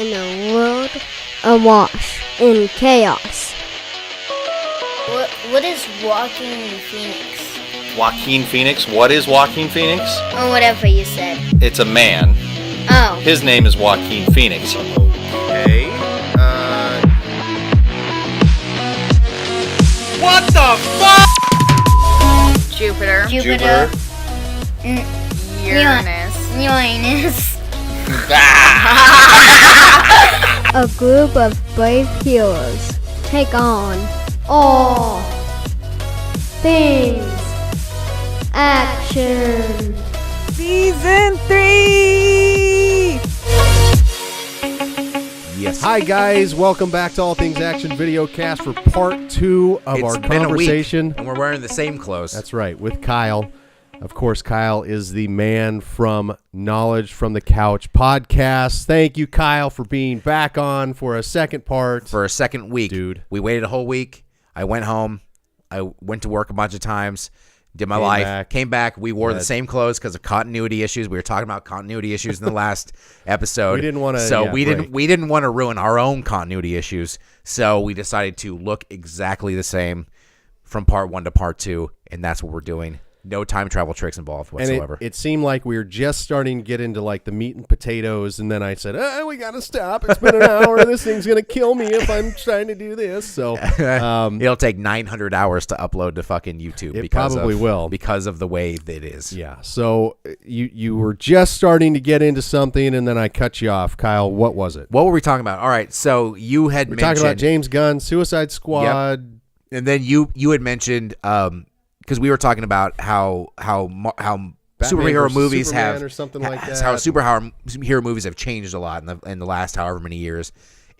in a world awash in chaos. What is Walking Phoenix? Joaquin Phoenix? What is Joaquin Phoenix? Or whatever you said. It's a man. Oh. His name is Joaquin Phoenix. Okay. What the fuck? Jupiter. Uranus. A group of brave heroes take on all things action. Season 3! Yes. Hi, guys. Welcome back to All Things Action Video Cast for part 2 of our conversation. A week, and we're wearing the same clothes. That's right, with Kyle. Of course, Kyle is the man from Knowledge from the Couch podcast. Thank you, Kyle, for being back on for a second part. For a second week. Dude. We waited a whole week. I went home. I went to work a bunch of times. Did my life. Came back. We wore the same clothes because of continuity issues. We were talking about continuity issues in the last episode. We didn't want to. So we didn't want to ruin our own continuity issues. So we decided to look exactly the same from part 1 to part 2, and that's what we're doing. No time travel tricks involved whatsoever. And it seemed like we were just starting to get into like the meat and potatoes, and then I said, we got to stop. It's been an hour. This thing's going to kill me if I'm trying to do this. So it'll take 900 hours to upload to fucking YouTube. It probably will. Because of the way that it is. Yeah. So you were just starting to get into something, and then I cut you off. Kyle, what was it? What were we talking about? All right. So you had mentioned. We're talking about James Gunn, Suicide Squad. Yep. And then you had mentioned because we were talking about how superhero movies Superman have or something like that. How superhero movies have changed a lot in the last however many years.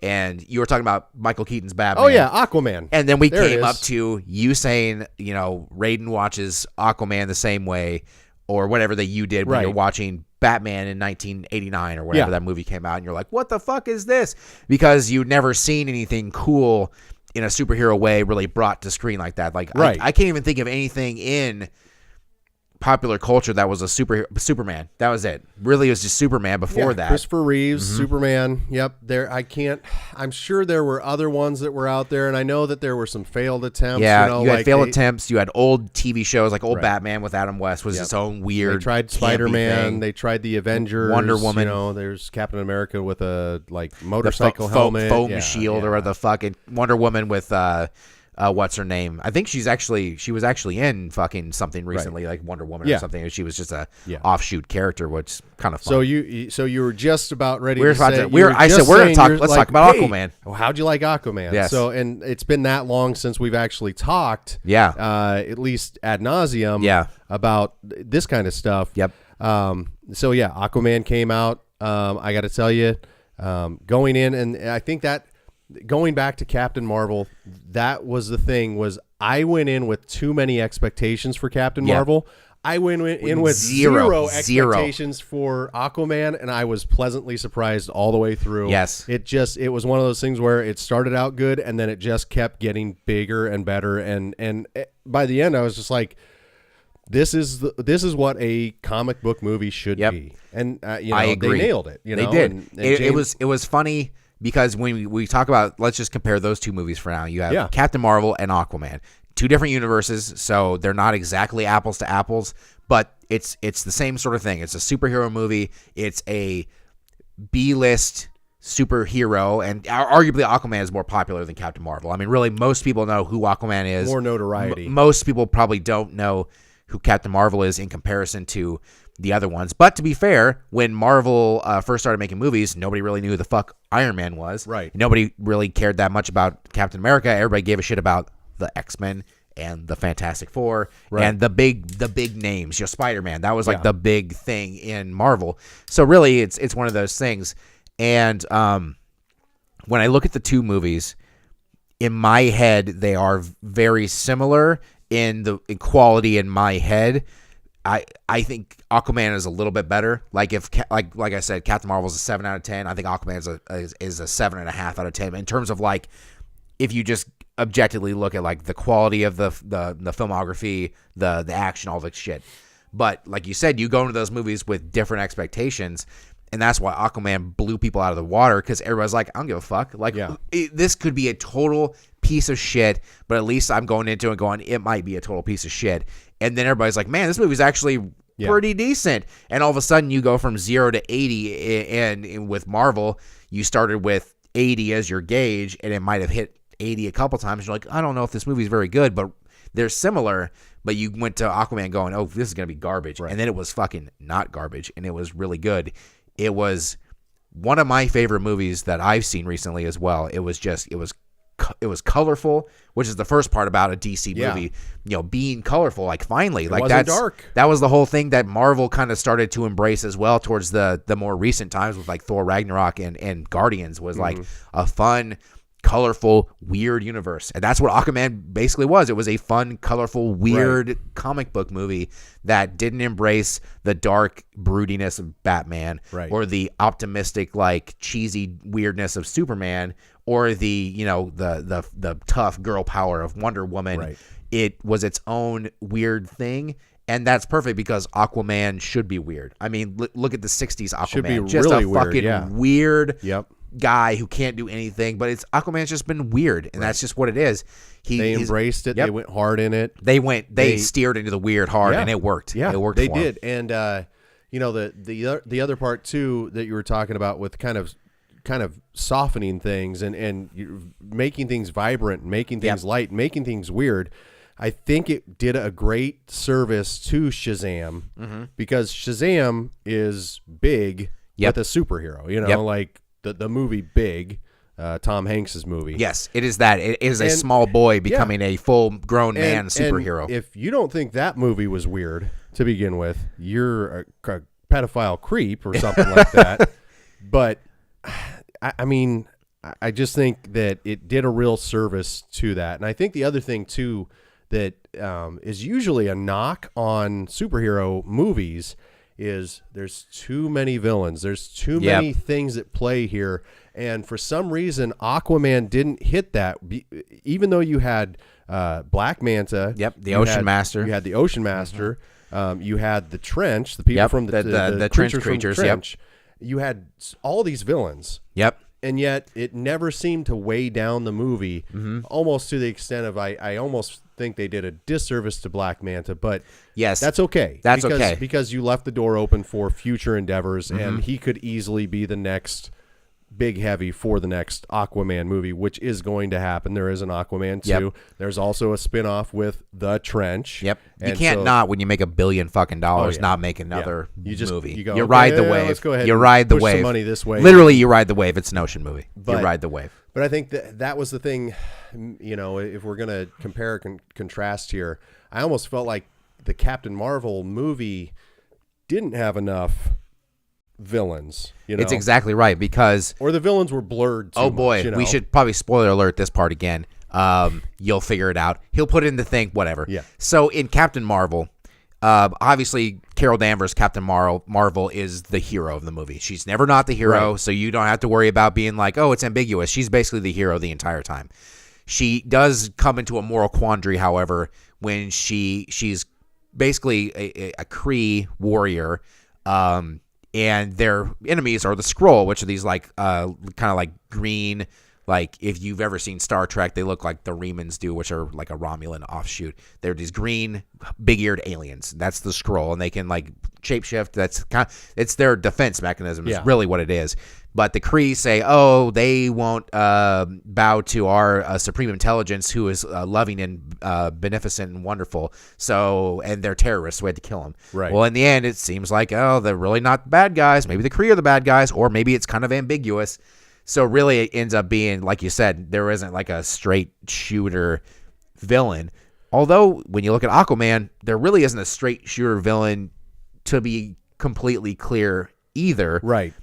And you were talking about Michael Keaton's Batman. Oh yeah, Aquaman. And then we came up to you saying, Raiden watches Aquaman the same way or whatever that you did when you're watching Batman in 1989 or whatever that movie came out, and you're like, what the fuck is this? Because you'd never seen anything cool in a superhero way really brought to screen like that. Like I can't even think of anything in popular culture that was a Superman. That was it. Really, it was just Superman before that. Christopher Reeves, Superman. Yep. I'm sure there were other ones that were out there, and I know that there were some failed attempts. Yeah, you had failed attempts. You had old TV shows like old Batman with Adam West was its own weird. They tried Spider-Man. They tried the Avengers. Wonder Woman. There's Captain America with a motorcycle helmet, foam shield, or the fucking Wonder Woman with what's her name? I think she was actually in fucking something recently, like Wonder Woman or something. She was just a offshoot character, which is kind of fun. So you were just about ready to say. Let's talk about Aquaman. Well, how'd you like Aquaman? Yes. So, and it's been that long since we've actually talked. Yeah. At least ad nauseum. Yeah. About this kind of stuff. Yep. So yeah, Aquaman came out. I got to tell you, going in, and I think that. Going back to Captain Marvel, that was the thing. Was I went in with too many expectations for Captain Marvel. I went in with zero expectations for Aquaman, and I was pleasantly surprised all the way through. Yes, it was one of those things where it started out good, and then it just kept getting bigger and better. And by the end, I was just like, this is what a comic book movie should be. And I agree. They nailed it. They did. And it was funny. Because when we talk about, let's just compare those two movies for now. You have Captain Marvel and Aquaman, two different universes, so they're not exactly apples to apples, but it's the same sort of thing. It's a superhero movie. It's a B-list superhero, and arguably Aquaman is more popular than Captain Marvel. I mean, really, most people know who Aquaman is. More notoriety. Most people probably don't know who Captain Marvel is in comparison to the other ones. But to be fair, when Marvel first started making movies, nobody really knew who the fuck Iron Man was. Right. Nobody really cared that much about Captain America. Everybody gave a shit about the X-Men and the Fantastic Four and the big names. Spider-Man. That was like the big thing in Marvel. So really, it's one of those things. And when I look at the two movies, in my head, they are very similar in quality in my head. I think Aquaman is a little bit better. Like like I said, Captain Marvel is a 7 out of 10. I think Aquaman is a 7.5 out of 10 in terms of like if you just objectively look at like the quality of the filmography, the action, all that shit. But like you said, you go into those movies with different expectations, And that's why Aquaman blew people out of the water, because everybody's like, I don't give a fuck. Like, this could be a total piece of shit, but at least I'm going into it going, it might be a total piece of shit. And then everybody's like, man, this movie's actually pretty decent. And all of a sudden you go from 0 to 80, and with Marvel, you started with 80 as your gauge, and it might have hit 80 a couple times. You're like, I don't know if this movie's very good, but they're similar. But you went to Aquaman going, oh, this is going to be garbage. Right. And then it was fucking not garbage, and it was really good. It was one of my favorite movies that I've seen recently as well. It was colorful, which is the first part about a DC movie, being colorful. Like, finally, like, that's dark. That was the whole thing that Marvel kind of started to embrace as well towards the more recent times with like Thor Ragnarok and Guardians, was like a fun, colorful, weird universe. And that's what Aquaman basically was. It was a fun, colorful, weird comic book movie that didn't embrace the dark broodiness of Batman or the optimistic, like, cheesy weirdness of Superman, or the the tough girl power of Wonder Woman. It was its own weird thing. And that's perfect, because Aquaman should be weird. I mean, look at the 60s Aquaman. Should be just really a fucking weird guy who can't do anything, but Aquaman's just been weird, and that's just what it is. They embraced it. They went hard in it. They steered into the weird hard, and it worked. Yeah, it worked. They did. And the other part too that you were talking about, with kind of softening things and making things vibrant, making things light, making things weird. I think it did a great service to Shazam, because Shazam is big with a superhero. Like the movie Big, Tom Hanks's movie. Yes, it is that. It is a small boy becoming a full-grown man superhero. And if you don't think that movie was weird to begin with, you're a pedophile creep or something like that. But I mean, I just think that it did a real service to that. And I think the other thing too that is usually a knock on superhero movies is there's too many villains. There's too many things at play here. And for some reason, Aquaman didn't hit that. Even though you had Black Manta. The Ocean Master. You had the Ocean Master. You had the Trench, the people from the trench creatures. From the trench. You had all these villains. And yet it never seemed to weigh down the movie, almost to the extent of I almost think they did a disservice to Black Manta, but that's okay. Because you left the door open for future endeavors, and he could easily be the next big heavy for the next Aquaman movie, which is going to happen. There is an Aquaman 2. There's also a spinoff with The Trench. You can't not, when you make $1 billion fucking dollars, not make another movie. You go, you ride the wave. Let's go ahead. You ride the push wave. Some money this way. Literally, you ride the wave. It's an ocean movie. You ride the wave. But I think that was the thing. If we're gonna compare contrast here, I almost felt like the Captain Marvel movie didn't have enough villains. It's exactly right, because or the villains were blurred too much, we should probably spoiler alert this part again. You'll figure it out. He'll put it in the thing, whatever. So in Captain Marvel, obviously Carol Danvers, Captain Marvel is the hero of the movie. She's never not the hero, so you don't have to worry about being like, oh, it's ambiguous. She's basically the hero the entire time. She does come into a moral quandary, however, when she's basically a Kree warrior, and their enemies are the Skrull, which are these like kind of like green, like if you've ever seen Star Trek, they look like the Remans do, which are like a Romulan offshoot. They're these green, big-eared aliens. That's the Skrull, and they can like shapeshift. It's their defense mechanism. Is really what it is. But the Kree say, oh, they won't bow to our supreme intelligence, who is loving and beneficent and wonderful. So, and they're terrorists. We had to kill them. Well, in the end, it seems like, oh, they're really not the bad guys. Maybe the Kree are the bad guys, or maybe it's kind of ambiguous. So really, it ends up being, like you said, there isn't like a straight shooter villain. Although, when you look at Aquaman, there really isn't a straight shooter villain to be completely clear either.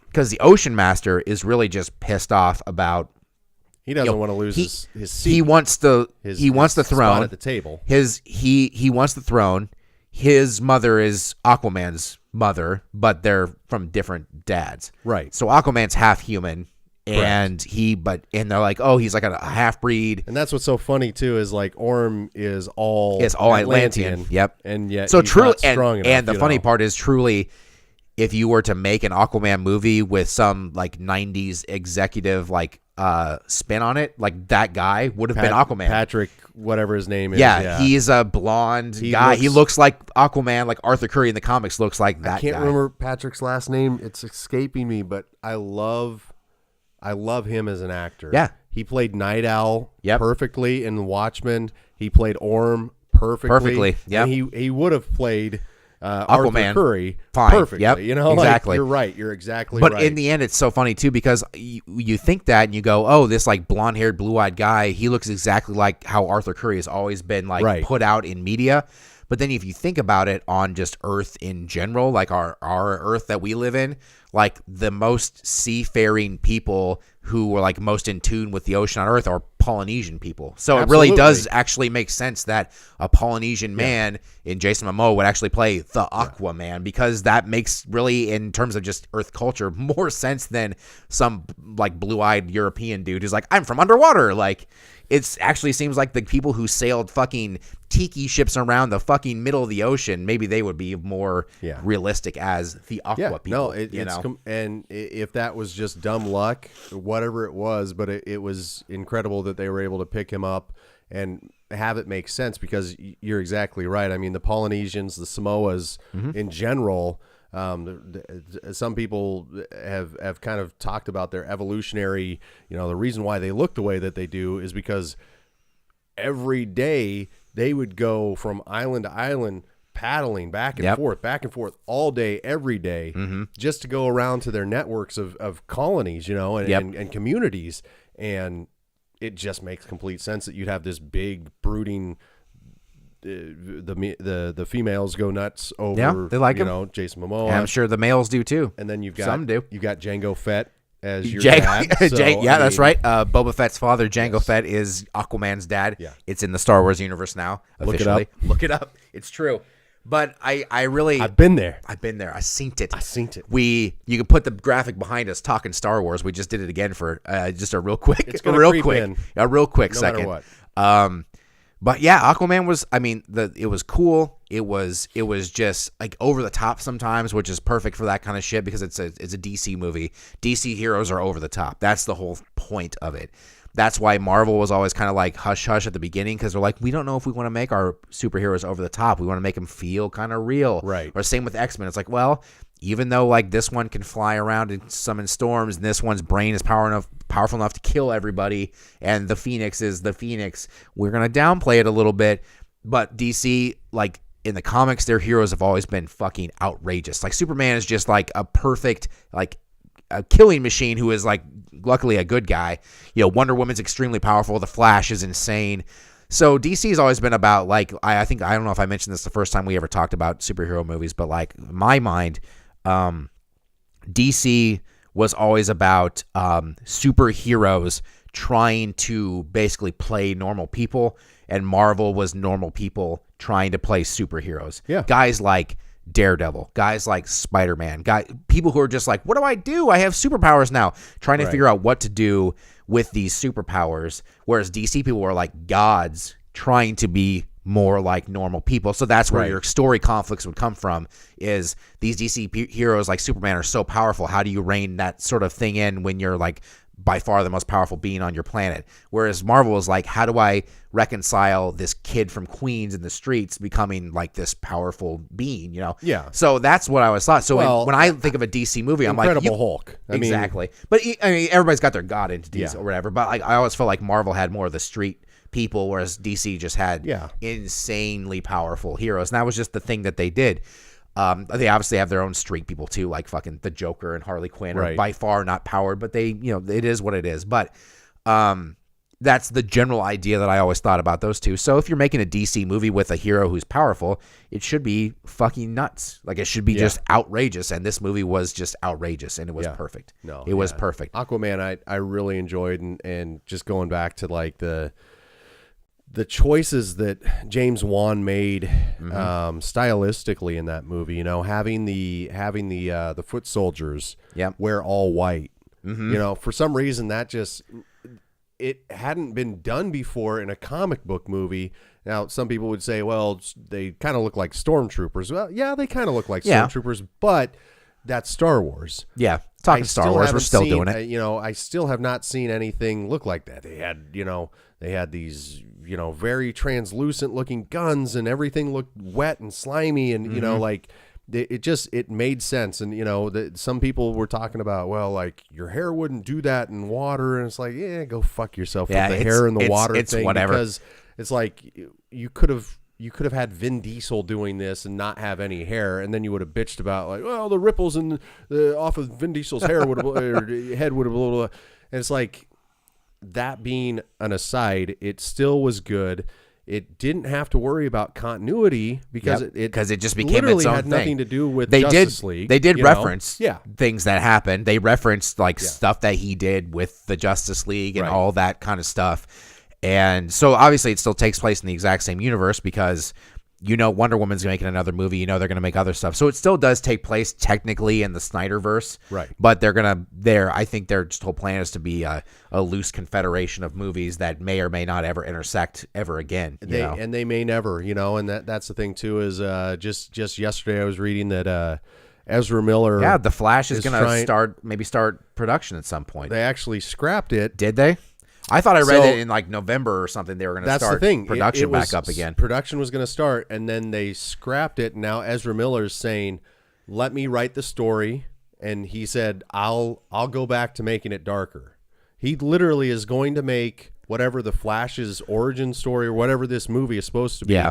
Because the Ocean Master is really just pissed off about. He doesn't want to lose his seat. He wants the throne spot at the table. He wants the throne. His mother is Aquaman's mother, but they're from different dads. So Aquaman's half human, and they're like, oh, he's like a half breed. And that's what's so funny too, is like Orm is all Atlantean. And yet so he's truly, not strong enough, and the funny part is truly, if you were to make an Aquaman movie with some like 90s executive like spin on it, like that guy would have been Aquaman. Patrick, whatever his name is. Yeah, he's a blonde guy. He looks like Aquaman, like Arthur Curry in the comics looks like that guy. I can't remember Patrick's last name. It's escaping me, but I love him as an actor. Yeah. He played Night Owl Yep. perfectly in Watchmen. He played Orm perfectly. Yeah. He would have played Aquaman Arthur Curry fine. perfectly. Yep. You know, Exactly. like, you're right. You're exactly But right. in the end, it's so funny too because you think that and you go, oh, this like blonde-haired, blue-eyed guy, he looks exactly like how Arthur Curry has always been like Right. put out in media. But then if you think about it on just Earth in general, like our Earth that we live in, like the most seafaring people who were like most in tune with the ocean on Earth are Polynesian people. So it really does actually make sense that a Polynesian man in Jason Momoa would actually play the Aquaman because that makes really, in terms of just Earth culture, more sense than some like blue-eyed European dude who's like, I'm from underwater. Like, it actually seems like the people who sailed fucking tiki ships around the fucking middle of the ocean, maybe they would be more realistic as the Aqua people. No, and if that was just dumb luck, whatever it was, but it was incredible that they were able to pick him up and have it make sense because you're exactly right. I mean, the Polynesians, the Samoas in general, some people have kind of talked about their evolutionary, the reason why they look the way that they do is because every day they would go from island to island paddling back and forth all day, every day, just to go around to their networks of colonies, and communities. And it just makes complete sense that you'd have this big brooding, the females go nuts over, they like Jason Momoa. And I'm sure the males do too. And then you've got some do. You got Jango Fett as your dad. So, that's right. Boba Fett's father, Jango Fett, is Aquaman's dad. Yeah. It's in the Star Wars universe now. Officially, look it up. It's true. But I've been there. I seen it. You can put the graphic behind us talking Star Wars. We just did it again for just a real quick, a real quick second. No matter what. But yeah, Aquaman was. I mean, it was cool. It was just like over the top sometimes, which is perfect for that kind of shit because it's a DC movie. DC heroes are over the top. That's the whole point of it. That's why Marvel was always kind of like hush hush at the beginning because they're like, we don't know if we want to make our superheroes over the top. We want to make them feel kind of real. Right. Or same with X-Men. It's like, well, even though like this one can fly around and summon storms and this one's brain is powerful enough to kill everybody and the Phoenix is the Phoenix, we're going to downplay it a little bit. But DC, like in the comics, their heroes have always been fucking outrageous. Like Superman is just like a perfect, like a killing machine who is like luckily a good guy. Wonder Woman's extremely powerful. The Flash is insane. So DC has always been about like I think I don't know if I mentioned this the first time we ever talked about superhero movies, but like in my mind, DC was always about superheroes trying to basically play normal people, and Marvel was normal people trying to play superheroes. Yeah, guys like Daredevil, guys like Spider-Man, people who are just like, what do? I have superpowers now, trying to figure out what to do with these superpowers, whereas DC people were like gods trying to be more like normal people. So that's where your story conflicts would come from, is these DC heroes like Superman are so powerful. How do you rein that sort of thing in when you're like by far the most powerful being on your planet? Whereas Marvel is like, how do I reconcile this kid from Queens in the streets becoming like this powerful being, Yeah. So that's what I always thought. So when I think of a DC movie, I'm like, Incredible Hulk. Exactly. But I mean, everybody's got their god entities or whatever. But I always felt like Marvel had more of the street people, whereas DC just had insanely powerful heroes. And that was just the thing that they did. They obviously have their own street people too, like fucking the Joker and Harley Quinn are by far not powered, but they, it is what it is. But that's the general idea that I always thought about those two. So if you're making a DC movie with a hero who's powerful, it should be fucking nuts. Like it should be just outrageous. And this movie was just outrageous, and it was perfect. No, it was perfect. Aquaman, I really enjoyed, and just going back to like the choices that James Wan made stylistically in that movie, having the foot soldiers wear all white, for some reason that just, it hadn't been done before in a comic book movie. Now, some people would say, well, they kind of look like stormtroopers. Well, yeah, they kind of look like stormtroopers, but that's Star Wars. Yeah, talking Star Wars, we're still doing it. I still have not seen anything look like that. They had these, very translucent looking guns, and everything looked wet and slimy, and it made sense. And some people were talking about, well, like your hair wouldn't do that in water, and it's like, yeah, go fuck yourself with the hair in the water thing. Whatever. Because it's like you could have had Vin Diesel doing this and not have any hair, and then you would have bitched about like, well, the ripples off of Vin Diesel's hair would have or head would have blah, blah, blah. And it's like, that being an aside, it still was good. It didn't have to worry about continuity because it just became literally its own had thing. Nothing to do with Justice League. They did reference things that happened. They referenced stuff that he did with the Justice League and all that kind of stuff. And so obviously it still takes place in the exact same universe because Wonder Woman's making another movie. They're going to make other stuff. So it still does take place technically in the Snyderverse. Right. But I think their just whole plan is to be a loose confederation of movies that may or may not ever intersect ever again. And they may never, and that's the thing too is just yesterday I was reading that Ezra Miller. Yeah, The Flash is going to start production at some point. They actually scrapped it. Did they? I thought I read it in like November or something. They were going to start production back up again. Production was going to start, and then they scrapped it. And now Ezra Miller's saying, "Let me write the story." And he said, "I'll go back to making it darker." He literally is going to make whatever the Flash's origin story or whatever this movie is supposed to be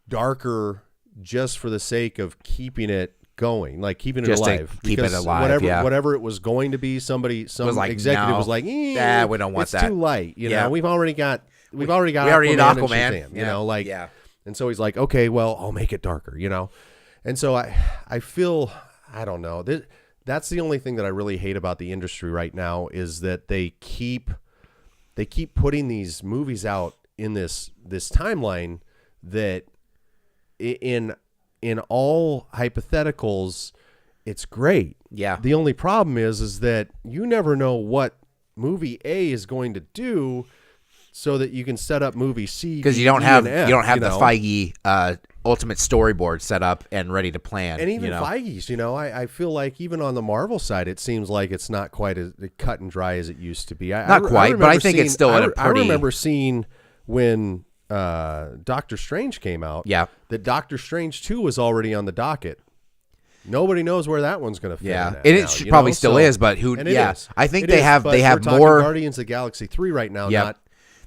darker, just for the sake of keeping it going, like keeping it alive. Keep it alive. Whatever it was going to be, some executive was like, we don't want that. It's too light. We've already got need Aquaman. And Shazam, and so he's like, okay, well, I'll make it darker, And so I feel, I don't know. That's the only thing that I really hate about the industry right now is that they keep putting these movies out in this timeline that in all hypotheticals, it's great. Yeah. The only problem is that you never know what movie A is going to do, so that you can set up movie C. Because you don't have the Feige ultimate storyboard set up and ready to plan. And even Feige's, I feel like even on the Marvel side, it seems like it's not quite as cut and dry as it used to be. Not quite, but I think it's still at a pretty. I remember seeing when Doctor Strange came out, that Doctor Strange 2 was already on the docket. Nobody knows where that one's going to fit. Yeah, it probably still is, but who? I think they have more Guardians of the Galaxy 3 right now.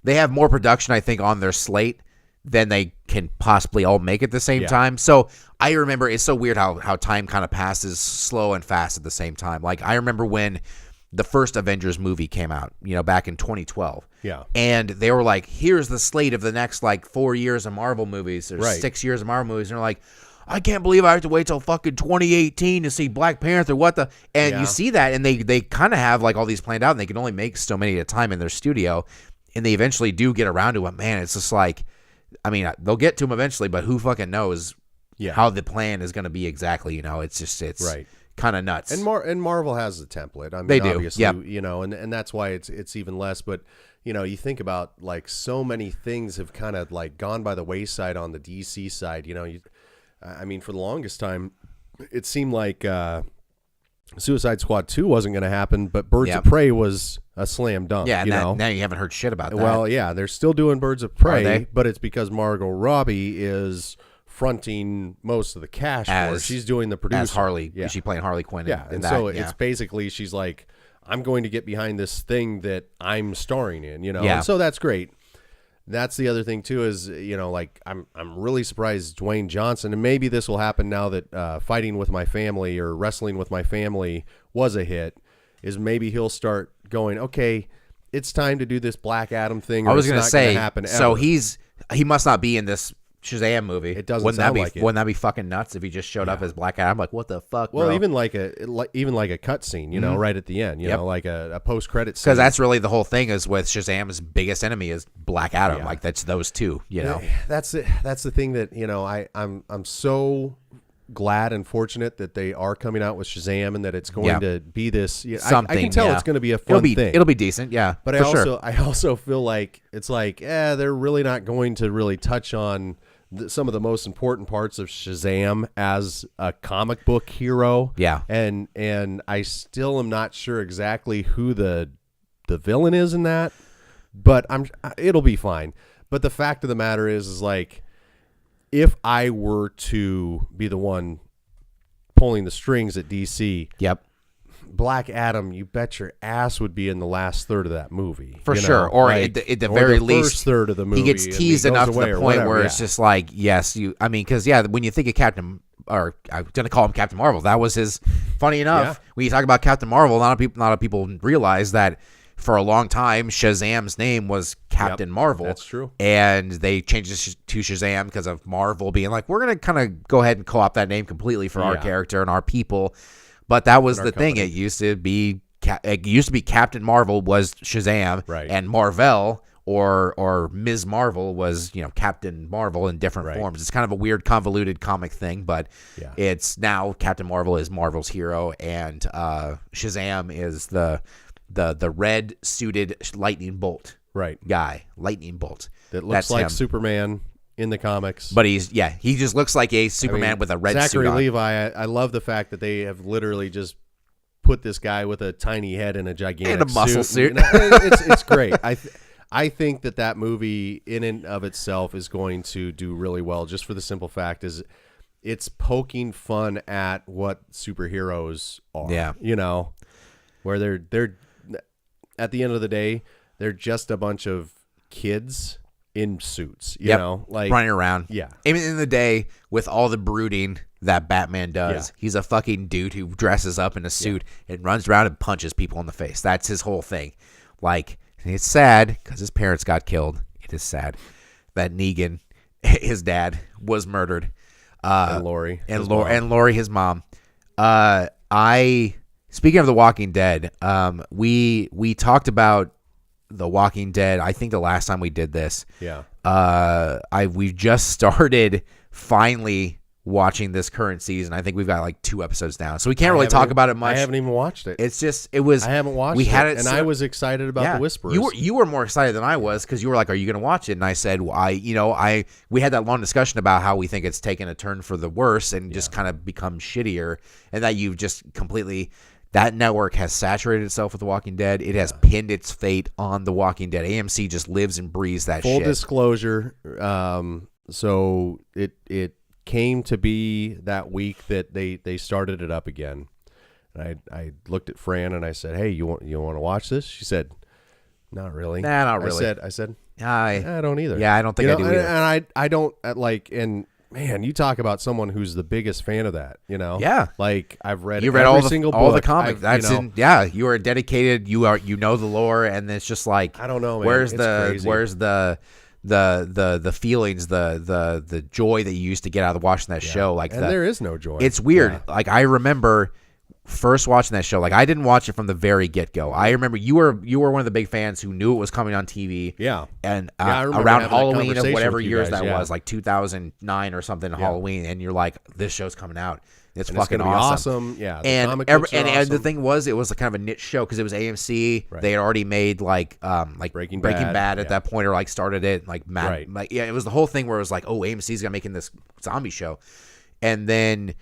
They have more production, I think, on their slate than they can possibly all make at the same time. So I remember it's so weird how time kind of passes slow and fast at the same time. Like I remember when the first Avengers movie came out, back in 2012. Yeah. And they were like, here's the slate of the next 4 years of Marvel movies or 6 years of Marvel movies. And they're like, I can't believe I have to wait till fucking 2018 to see Black Panther. What the? And you see that, and they kind of have all these planned out, and they can only make so many at a time in their studio. And they eventually do get around to it. Man, it's just they'll get to them eventually, but who fucking knows how the plan is going to be exactly, it's right. Kind of nuts. And Marvel has the template. I mean, they do. Obviously, and that's why it's even less. But you think about so many things have kind of gone by the wayside on the DC side. For the longest time, it seemed like Suicide Squad 2 wasn't going to happen, but Birds of Prey was a slam dunk. Yeah, now you haven't heard shit about that. Well, yeah, they're still doing Birds of Prey, but it's because Margot Robbie is fronting most of the cash for it. She's doing the producer. As Harley. Yeah. She's playing Harley Quinn. So it's basically she's like, I'm going to get behind this thing that I'm starring in, And so that's great. That's the other thing too is, I'm really surprised Dwayne Johnson, and maybe this will happen now that Fighting with My Family or Wrestling with My Family was a hit, is maybe he'll start going, okay, it's time to do this Black Adam thing. I was going to say, happen ever. So he must not be in this Shazam movie. It doesn't sound like it. Wouldn't that be fucking nuts if he just showed up as Black Adam? Like, what the fuck, Well, bro? even like a cut scene, right at the end, like a post-credit scene. Because that's really the whole thing is with Shazam's biggest enemy is Black Adam. Yeah. That's those two, That's the thing that, I'm so glad and fortunate that they are coming out with Shazam and that it's going to be this something. I can tell it's going to be a fun thing. It'll be decent, But I also feel like it's they're really not going to really touch on some of the most important parts of Shazam as a comic book hero. Yeah. And I still am not sure exactly who the villain is in that, but it'll be fine. But the fact of the matter is like, if I were to be the one pulling the strings at DC, Yep. Black Adam, you bet your ass would be in the last third of that movie. For you know? sure. Or Like, at the or very the least, first third of the movie. he gets and teased goes enough to away the or point whatever, where it's just like, yes, because when you think of Captain, or I'm going to call him Captain Marvel, that was his, funny enough, when you talk about Captain Marvel, a lot of people realize that for a long time, Shazam's name was Captain Marvel. That's true. And they changed it to Shazam because of Marvel being like, we're going to kind of go ahead and co-opt that name completely for our character and our people. But that was the thing. It used to be Captain Marvel was Shazam, right. And Marvel or Ms. Marvel was Captain Marvel in different forms. It's kind of a weird, convoluted comic thing, but it's now Captain Marvel is Marvel's hero, and Shazam is the red suited lightning bolt guy, lightning bolt that looks like him. Superman in the comics, but he just looks like a Superman with a red suit on. Zachary Levi, I love the fact that they have literally just put this guy with a tiny head in a gigantic and a muscle suit. It's great. I think that movie in and of itself is going to do really well, just for the simple fact is it's poking fun at what superheroes are. Yeah. Where they're at the end of the day, they're just a bunch of kids in suits, you know, like running around. Yeah. Even in the day, with all the brooding that Batman does, he's a fucking dude who dresses up in a suit and runs around and punches people in the face. That's his whole thing. Like, it's sad because his parents got killed. It is sad that Negan, his dad, was murdered. And Lori. And Lori, his mom. Speaking of The Walking Dead, we talked about The Walking Dead. I think the last time we did this. Yeah. We just started finally watching this current season. I think we've got like 2 episodes down, so we can't really talk about it much. I haven't even watched it. It's just I haven't watched it, and I was excited about the Whispers. You were more excited than I was because you were like, "Are you going to watch it?" And I said, "Well, we had that long discussion about how we think it's taken a turn for the worse and just kind of become shittier, and that you've just completely." That network has saturated itself with The Walking Dead. It has pinned its fate on The Walking Dead. AMC just lives and breathes that shit. Full disclosure, so it came to be that week that they started it up again. And I looked at Fran and I said, "Hey, you want to watch this?" She said, "Not really." Nah, not really. I said, I don't either. Yeah, I don't think I do either. And I don't like and. Man, you talk about someone who's the biggest fan of that, Yeah. Like I've read all single all the book. comics. You are dedicated. You know the lore, and it's just like I don't know, man. Where's it's crazy. the feelings, the joy that you used to get out of watching that show? Like there is no joy. It's weird. Yeah. Like I remember first watching that show. Like I didn't watch it from the very get-go. I remember you were one of the big fans who knew it was coming on TV. Yeah. And I remember around having that Halloween of conversation whatever with you years guys, that was, like 2009 or something, Halloween, and you're like, this show's coming out. It's And fucking gonna be awesome. Yeah. The And comic books are and awesome. the thing was, it was kind of a niche show because it was AMC. Right. They had already made like Breaking Bad Bad, at that point, or like started it like Matt. Right. Like it was the whole thing where it was like, oh, AMC's gonna making this zombie show, and then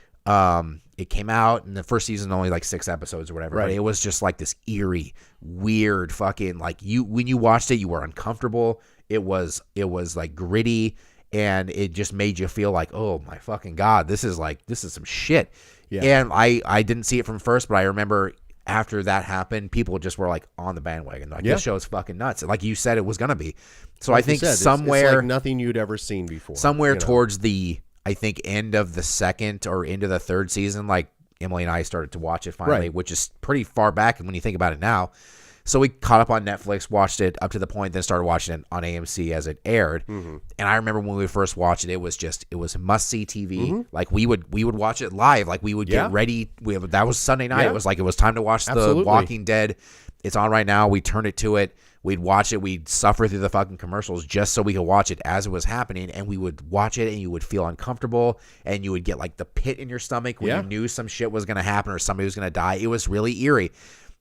it came out, and the first season only like 6 episodes or whatever. Right. But it was just like this eerie, weird, fucking like when you watched it, you were uncomfortable. It was like gritty, and it just made you feel like, oh my fucking god, this is some shit. Yeah. And I didn't see it from first, but I remember after that happened, people just were like on the bandwagon, like this show is fucking nuts, like you said it was gonna be. So Like I think you said, somewhere it's like nothing you'd ever seen before. towards the end of the second or into the third season, like Emily and I started to watch it finally, which is pretty far back when you think about it now. So we caught up on Netflix, watched it up to the point, then started watching it on AMC as it aired. Mm-hmm. And I remember when we first watched it, it was must see TV. Mm-hmm. Like we would watch it live. Like we would get ready. That was Sunday night. Yeah. It was time to watch Absolutely. The Walking Dead. It's on right now. We turned it to it. We'd watch it. We'd suffer through the fucking commercials just so we could watch it as it was happening. And we would watch it, and you would feel uncomfortable, and you would get like the pit in your stomach when you knew some shit was going to happen or somebody was going to die. It was really eerie.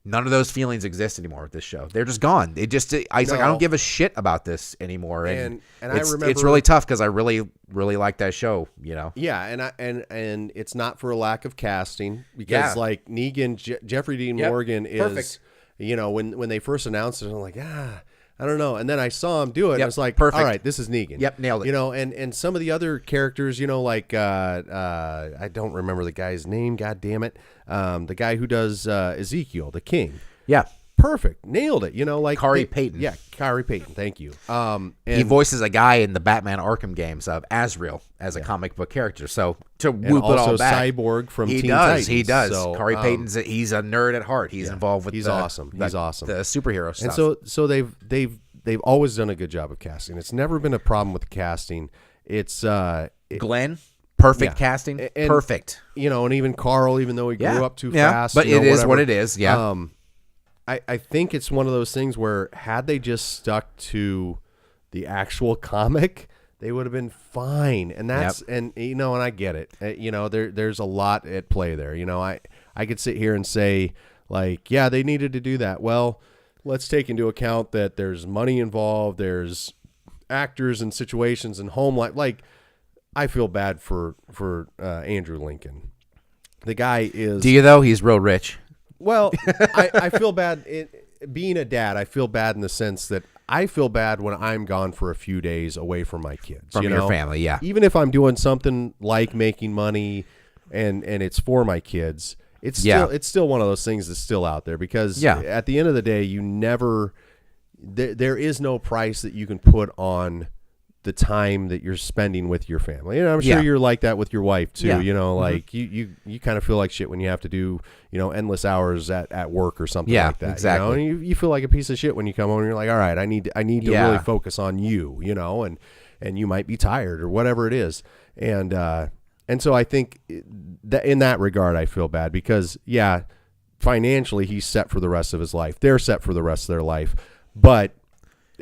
None of those feelings exist anymore with this show. They're just gone. I was like, I don't give a shit about this anymore. And I remember it's really tough because I really, really like that show. Yeah, and it's not for a lack of casting because like Negan, Jeffrey Dean Morgan is perfect. When they first announced it, I'm like, I don't know. And then I saw him do it. And I was like, perfect. All right, this is Negan. Yep, nailed it. And some of the other characters, like I don't remember the guy's name. God damn it. The guy who does Ezekiel, the king. Yeah. Perfect. Nailed it. Like Kari Payton. Yeah, Kari Payton. Thank you. And he voices a guy in the Batman Arkham games of Azrael as a comic book character. So to whoop it all back, Cyborg from he Teen does. Titans. He does. So, Kari Payton's he's a nerd at heart. He's involved with. He's awesome. He's awesome. The superhero stuff. And so they've always done a good job of casting. It's never been a problem with the casting. It's Glenn. Perfect casting. And, perfect. And even Carl, even though he grew up too fast. But it is what it is. Yeah. I think it's one of those things where had they just stuck to the actual comic, they would have been fine. And that's and I get it. There's a lot at play there. I could sit here and say like, yeah, they needed to do that. Well, let's take into account that there's money involved. There's actors and situations and home life. Like, I feel bad for Andrew Lincoln. The guy is. Do you though? He's real rich. Well, I feel bad being a dad. I feel bad in the sense that I feel bad when I'm gone for a few days away from my kids, from your family. Yeah. Even if I'm doing something like making money, and it's for my kids, it's still one of those things that's still out there because at the end of the day, you never. There is no price that you can put on the time that you're spending with your family. I'm sure you're like that with your wife too. Like you kind of feel like shit when you have to do, endless hours at work or something like that. Exactly. And you feel like a piece of shit when you come home and you're like, all right, I need to really focus on you, and you might be tired or whatever it is. And so I think that in that regard, I feel bad because financially he's set for the rest of his life. They're set for the rest of their life, but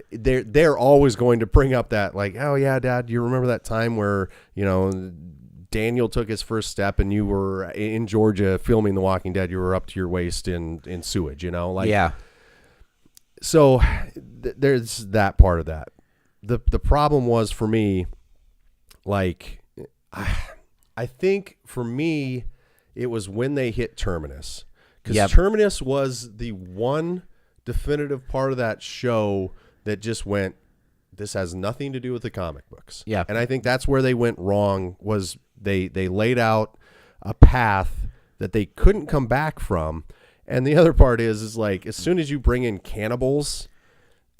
they're always going to bring up that like, oh yeah, Dad, you remember that time where Daniel took his first step and you were in Georgia filming The Walking Dead. You were up to your waist in sewage, So there's that part of that. The problem was for me, like I think for me it was when they hit Terminus because Terminus was the one definitive part of that show that just went, this has nothing to do with the comic books. Yeah. And I think that's where they went wrong was they laid out a path that they couldn't come back from. And the other part is like, as soon as you bring in cannibals,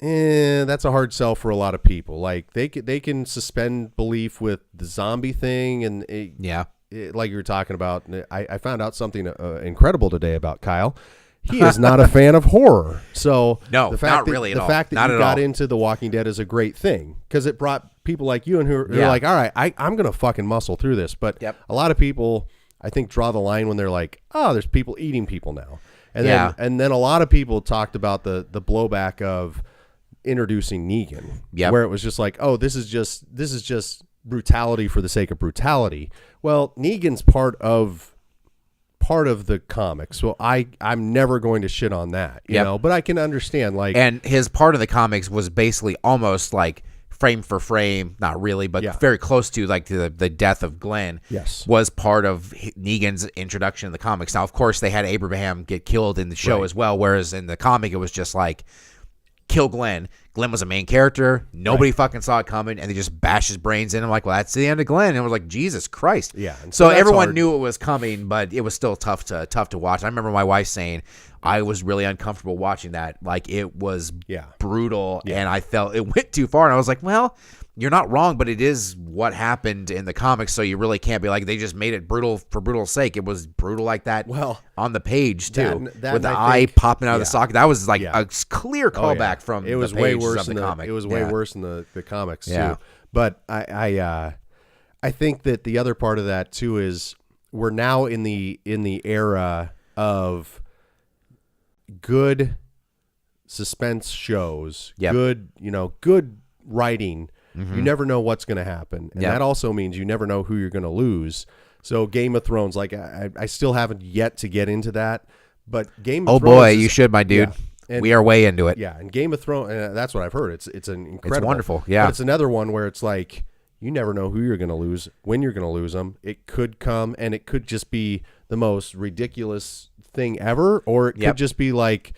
that's a hard sell for a lot of people. Like they can suspend belief with the zombie thing. And like you were talking about, I found out something incredible today about Kyle. He is not a fan of horror. So no, the fact not really at all. The fact that you got into The Walking Dead is a great thing because it brought people like you and who are like, all right, I'm going to fucking muscle through this. But a lot of people, I think, draw the line when they're like, oh, there's people eating people now. And then a lot of people talked about the blowback of introducing Negan, where it was just like, oh, this is just brutality for the sake of brutality. Well, Negan's part of the comics, so I'm never going to shit on that, you know. But I can understand, like, and his part of the comics was basically almost like frame for frame, not really, but very close to like the death of Glenn. Was part of Negan's introduction in the comics. Now, of course, they had Abraham get killed in the show as well, whereas in the comic it was just like kill Glenn. Glenn was a main character. Nobody fucking saw it coming, and they just bashed his brains in. I'm like, well, that's the end of Glenn. And I was like, Jesus Christ. Yeah. So everyone knew it was coming, but it was still tough to watch. I remember my wife saying I was really uncomfortable watching that. Like, it was brutal, and I felt it went too far. And I was like, well, you're not wrong, but it is what happened in the comics, so you really can't be like, they just made it brutal for brutal's sake. It was brutal like that on the page, too, with the eye popping out of the socket. That was like a clear callback from it was the way pages worse of the comic. It was way worse in the comics, too. But I think that the other part of that, too, is we're now in the era of good suspense shows, good writing. You never know what's going to happen. And that also means you never know who you're going to lose. So Game of Thrones, like I still haven't yet to get into that, But Game of Oh Thrones boy, is- you should, my dude. yeah. And- We are way into it. Yeah, and Game of Thrones, that's what I've heard. It's an incredible. It's wonderful, yeah. But it's another one where it's like you never know who you're going to lose, when you're going to lose them. It could come, and it could just be the most ridiculous thing ever, or it could just be like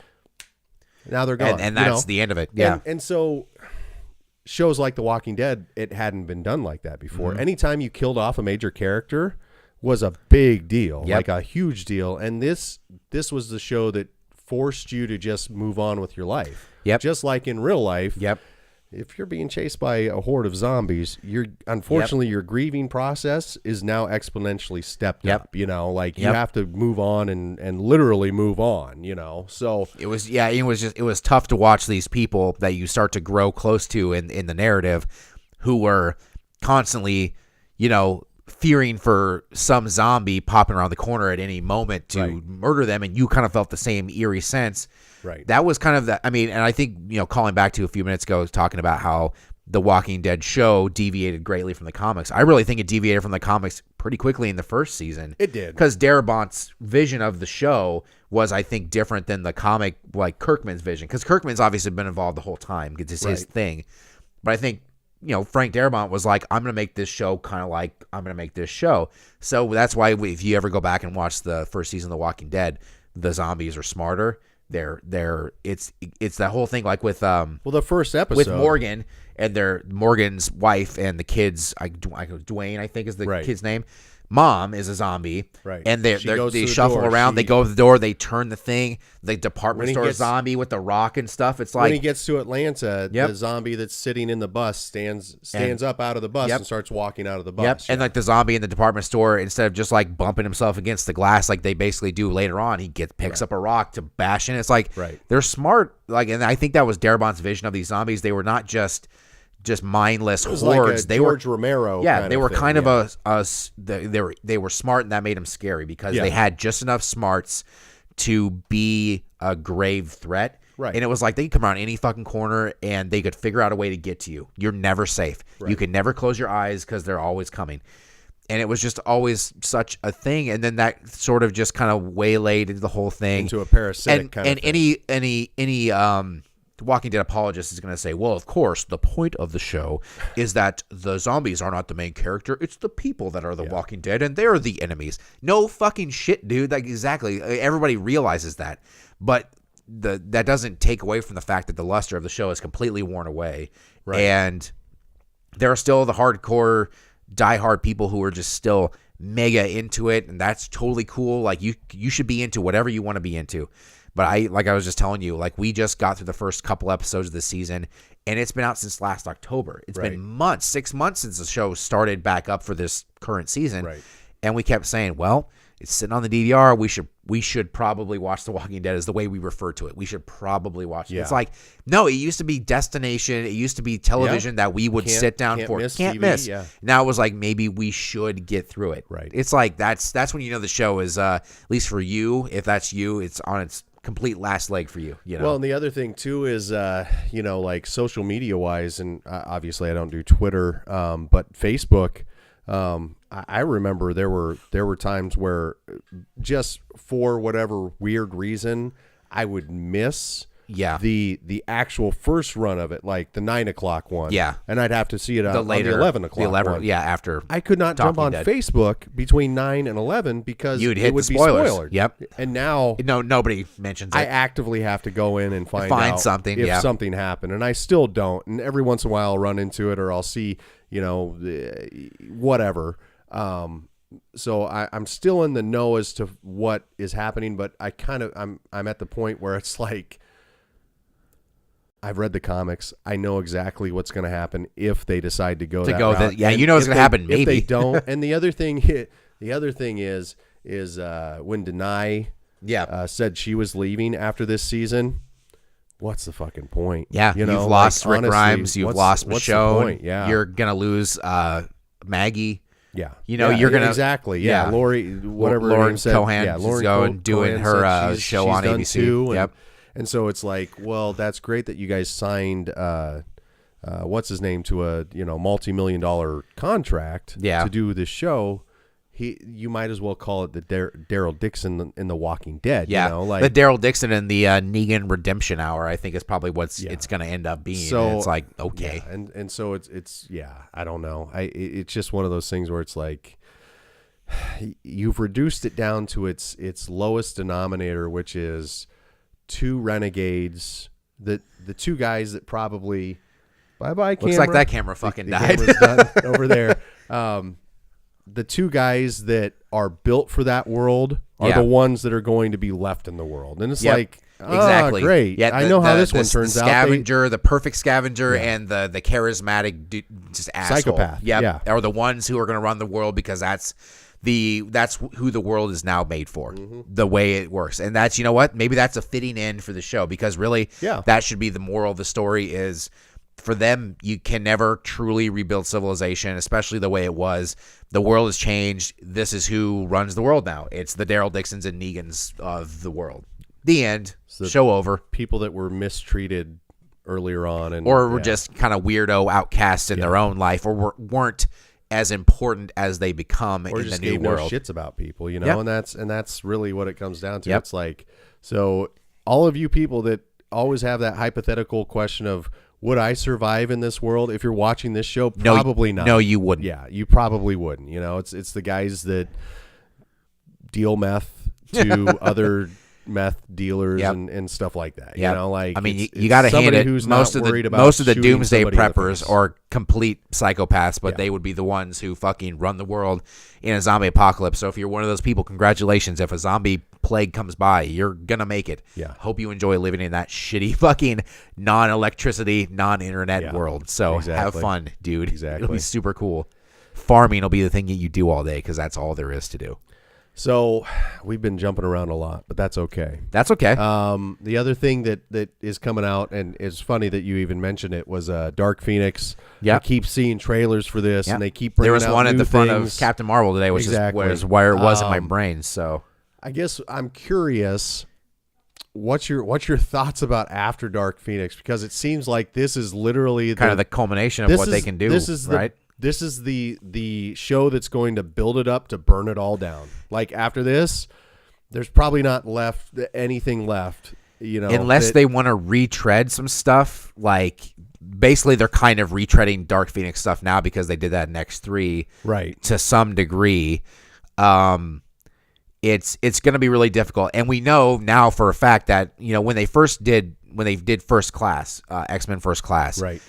now they're gone, And that's the end of it. Yeah. And so shows like The Walking Dead, it hadn't been done like that before. Mm-hmm. Anytime you killed off a major character was a big deal, Yep. like a huge deal. And this was the show that forced you to just move on with your life. Yep. Just like in real life. Yep. If you're being chased by a horde of zombies, unfortunately your grieving process is now exponentially stepped up. You know, like you have to move on and literally move on. You know, so It was tough to watch these people that you start to grow close to in the narrative, who were constantly, fearing for some zombie popping around the corner at any moment to murder them, and you kind of felt the same eerie sense. Right. That was kind of and I think, calling back to a few minutes ago, talking about how the Walking Dead show deviated greatly from the comics. I really think it deviated from the comics pretty quickly in the first season. It did. Because Darabont's vision of the show was, I think, different than the comic, like Kirkman's vision. Because Kirkman's obviously been involved the whole time. It's his thing. But I think, Frank Darabont was like, I'm going to make this show kind of like I'm going to make this show. So that's why if you ever go back and watch the first season of The Walking Dead, the zombies are smarter. It's that whole thing like with the first episode with Morgan and Morgan's wife and the kids. Dwayne, I think is the kid's name. Mom is a zombie, right? And they shuffle around. They go to the door. They turn the thing. The department store zombie with the rock and stuff. It's like when he gets to Atlanta, the zombie that's sitting in the bus stands up out of the bus and starts walking out of the bus. Yep. And like the zombie in the department store, instead of just like bumping himself against the glass like they basically do later on, he picks up a rock to bash in. It's like they're smart. Like, and I think that was Darabont's vision of these zombies. They were not just mindless hordes. Like they George were Romero. They were kind of they were smart, and that made them scary because they had just enough smarts to be a grave threat. Right. And it was like they could come around any fucking corner and they could figure out a way to get to you. You're never safe. Right. You can never close your eyes because they're always coming. And it was just always such a thing. And then that sort of just kind of waylaid into the whole thing. Into a parasitic kind of thing. any Walking Dead apologist is going to say, well, of course, the point of the show is that the zombies are not the main character. It's the people that are the Walking Dead, and they're the enemies. No fucking shit, dude. Like, exactly. Everybody realizes that. But that doesn't take away from the fact that the luster of the show is completely worn away. Right. And there are still the hardcore, diehard people who are just still mega into it, and that's totally cool. Like, you should be into whatever you want to be into. But I was just telling you, like, we just got through the first couple episodes of the season, and it's been out since last October. It's been months, 6 months since the show started back up for this current season. Right. And we kept saying, well, it's sitting on the DVR. We should probably watch The Walking Dead is the way we refer to it. We should probably watch it. It's like, no, it used to be destination. It used to be television that we would sit down for. Can't miss. Yeah. Now it was like, maybe we should get through it. Right. It's like, that's when you know the show is, at least for you, if that's you, it's on its complete last leg for you, Well, and the other thing too is like social media wise, and obviously I don't do Twitter, but Facebook, I remember there were times where just for whatever weird reason I would miss the actual first run of it, like the 9 o'clock one, and I'd have to see it on the 11 o'clock one. After I could not jump on Facebook between 9 and 11 because it would be spoiled. Yep. And now nobody mentions it. I actively have to go in and find out something if something happened, and I still don't. And every once in a while I'll run into it, or I'll see whatever. So I'm still in the know as to what is happening, but I'm at the point where it's like, I've read the comics. I know exactly what's going to happen if they decide to go that route. You know what's going to happen. Maybe if they don't. And the other thing is when Denai said she was leaving after this season. What's the fucking point? Yeah, you've lost Rick Grimes. You've lost Michonne. Yeah, you're gonna lose Maggie. Yeah, you're gonna exactly. Yeah, Lori, whatever Lauren her name said. Cohan. Yeah, Lauren going doing her show on ABC. Too, and so it's like, well, that's great that you guys signed what's his name to a multi-million-dollar contract to do this show. you might as well call it the Daryl Dixon in The Walking Dead. Yeah, you know, like the Daryl Dixon and the Negan redemption hour, I think, is probably what's it's going to end up being. So and it's like, okay, and so it's I don't know. It's just one of those things where it's like you've reduced it down to its lowest denominator, which is two renegades, the two guys that probably bye camera. Looks like that camera fucking died. Camera's done over there. The two guys that are built for that world are the ones that are going to be left in the world. And it's like, exactly. Great. Yeah, I know how this one turns out. The scavenger, the perfect scavenger, and the charismatic just asshole. Psychopath. Yep. Yeah. Are the ones who are going to run the world because that's who the world is now made for, the way it works. And that's, you know what? Maybe that's a fitting end for the show, because really that should be the moral of the story is, for them, you can never truly rebuild civilization, especially the way it was. The world has changed. This is who runs the world now. It's the Daryl Dixons and Negans of the world. The end. So show over. People that were mistreated earlier on, or were just kind of weirdo outcasts in their own life, or weren't as important as they become or in just the new gave world. No shits about people, you know, and that's really what it comes down to. Yep. It's like, so all of you people that always have that hypothetical question of, would I survive in this world? If you're watching this show, probably not. No, you wouldn't. Yeah, you probably wouldn't. You know, it's the guys that deal meth to other meth dealers and stuff like that. You know, like, I mean, you got to hand it. Who's most not of worried the about most of the shooting doomsday somebody in the preppers face. are complete psychopaths, but they would be the ones who fucking run the world in a zombie apocalypse. So if you're one of those people, congratulations. If a zombie plague comes by, you're gonna make it. Yeah. Hope you enjoy living in that shitty fucking non-electricity, non-internet world. So have fun, dude. Exactly. It'll be super cool. Farming will be the thing that you do all day, because that's all there is to do. So we've been jumping around a lot, but that's okay. That's okay. The other thing that is coming out, and it's funny that you even mentioned it, was Dark Phoenix. Yeah, I keep seeing trailers for this, and they keep there bringing was out one at new the front things. of Captain Marvel today, which is where it was in my brain. So I guess I'm curious, what's your thoughts about After Dark Phoenix, because it seems like this is literally kind of the culmination of what they can do. This is right. This is the show that's going to build it up to burn it all down. Like, after this, there's probably not anything left, you know, unless they want to retread some stuff. Like, basically, they're kind of retreading Dark Phoenix stuff now because they did that in X3, right? To some degree. It's going to be really difficult, and we know now for a fact that, you know, when they did First Class, X-Men First Class, right?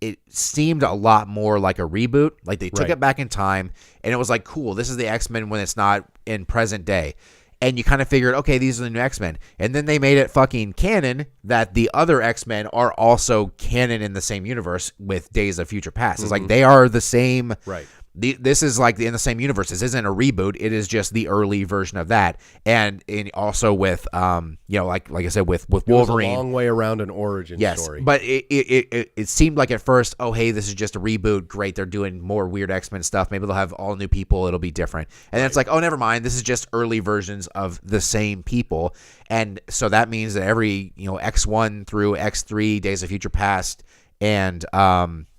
It seemed a lot more like a reboot. Like, they took it back in time, and it was like, cool, this is the X-Men when it's not in present day. And you kind of figured, okay, these are the new X-Men. And then they made it fucking canon that the other X-Men are also canon in the same universe with Days of Future Past. It's like they are the same. Right. This is like in the same universe. This isn't a reboot. It is just the early version of that, and also with you know, like I said, with Wolverine. It was a long way around an origin story. But it seemed like at first, oh hey, this is just a reboot. Great, they're doing more weird X-Men stuff. Maybe they'll have all new people. It'll be different. And then it's like, oh, never mind. This is just early versions of the same people. And so that means that every, you know, X1 through X3, Days of Future Past, and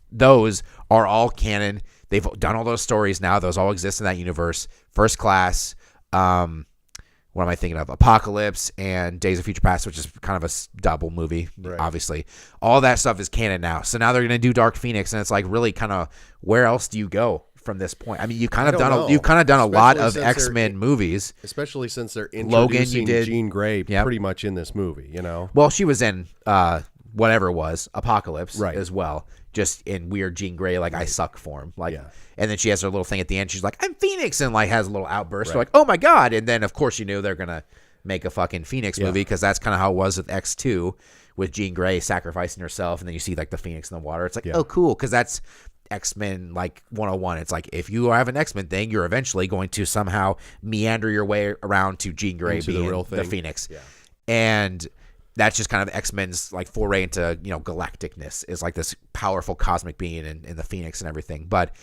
those are all canon. They've done all those stories now. Those all exist in that universe. First Class, what am I thinking of? Apocalypse and Days of Future Past, which is kind of a double movie, obviously. All that stuff is canon now. So now they're going to do Dark Phoenix, and it's like, really kind of, where else do you go from this point? I mean, you've kind of done a lot of X-Men movies, especially since they're introducing Logan, you did Jean Grey pretty much in this movie. You know, well, she was in whatever it was, Apocalypse, as well. Just in weird Jean Grey, like, I suck form. Like, and then she has her little thing at the end. She's like, I'm Phoenix, and like has a little outburst. We're like, oh my God. And then, of course, you knew they're going to make a fucking Phoenix movie, because that's kind of how it was with X2, with Jean Grey sacrificing herself. And then you see like the Phoenix in the water. It's like, oh, cool. Because that's X-Men like 101. It's like, if you have an X-Men thing, you're eventually going to somehow meander your way around to Jean Grey being the Phoenix. Yeah. And that's just kind of X-Men's like foray into, you know, galacticness, is like this powerful cosmic being in the Phoenix and everything. But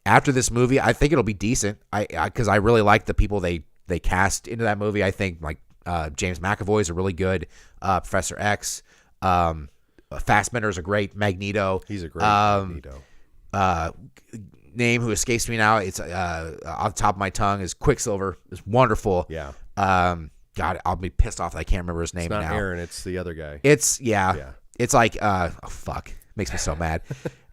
after this movie, I think it'll be decent. Because I really like the people they cast into that movie. I think like James McAvoy is a really good Professor X. Fassbender's a great Magneto. He's a great Magneto. name who escapes me now. It's off the top of my tongue is Quicksilver. It's wonderful. Yeah. God, I'll be pissed off that I can't remember his name It's not now. Aaron. It's the other guy. It's Yeah. It's like oh fuck, makes me so mad,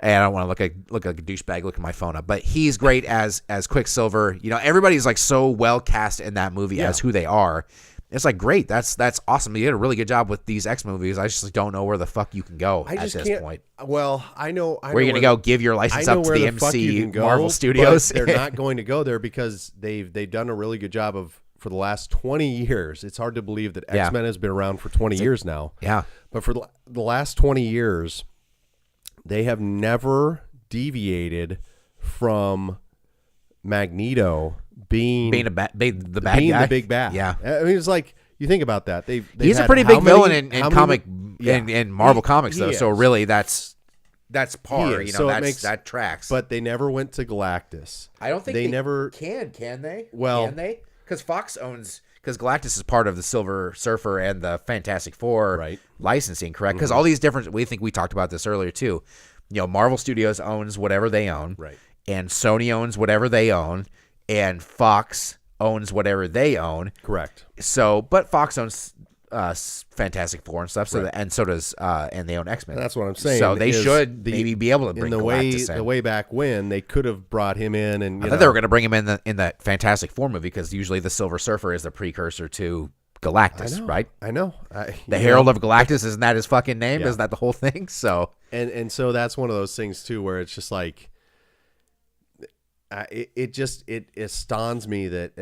and I don't want to look like a douchebag looking my phone up. But he's great as Quicksilver. You know, everybody's like so well cast in that movie as who they are. It's like great. That's awesome. You did a really good job with these X movies. I just don't know where the fuck you can go at this point. Well, I know. Where are you gonna go? Give your license up to the MC Marvel Studios? They're not going to go there because they've done a really good job of. For the last 20 years, it's hard to believe that X-Men has been around for 20 years now. Yeah. But for the last 20 years, they have never deviated from Magneto being the bad guy, the big bad. Yeah. I mean, it's like you think about that. He's a pretty big villain in Marvel Comics, though. So really, that's par. You know, that tracks. But they never went to Galactus. I don't think they never can they? Well, can they? Because Fox owns, because Galactus is part of the Silver Surfer and the Fantastic Four licensing, correct? Because all these different, we talked about this earlier too. You know, Marvel Studios owns whatever they own, right? And Sony owns whatever they own, and Fox owns whatever they own, correct? So, but Fox owns Fantastic Four and stuff, so and so does and they own X-Men. That's what I'm saying. So they should maybe be able to bring Galactus in. The way back when they could have brought him in, and I thought they were going to bring him in that Fantastic Four movie because usually the Silver Surfer is the precursor to Galactus, right? I know. The Herald of Galactus, isn't that his fucking name? Isn't that the whole thing? So and so that's one of those things too, where it's just like. It astounds me that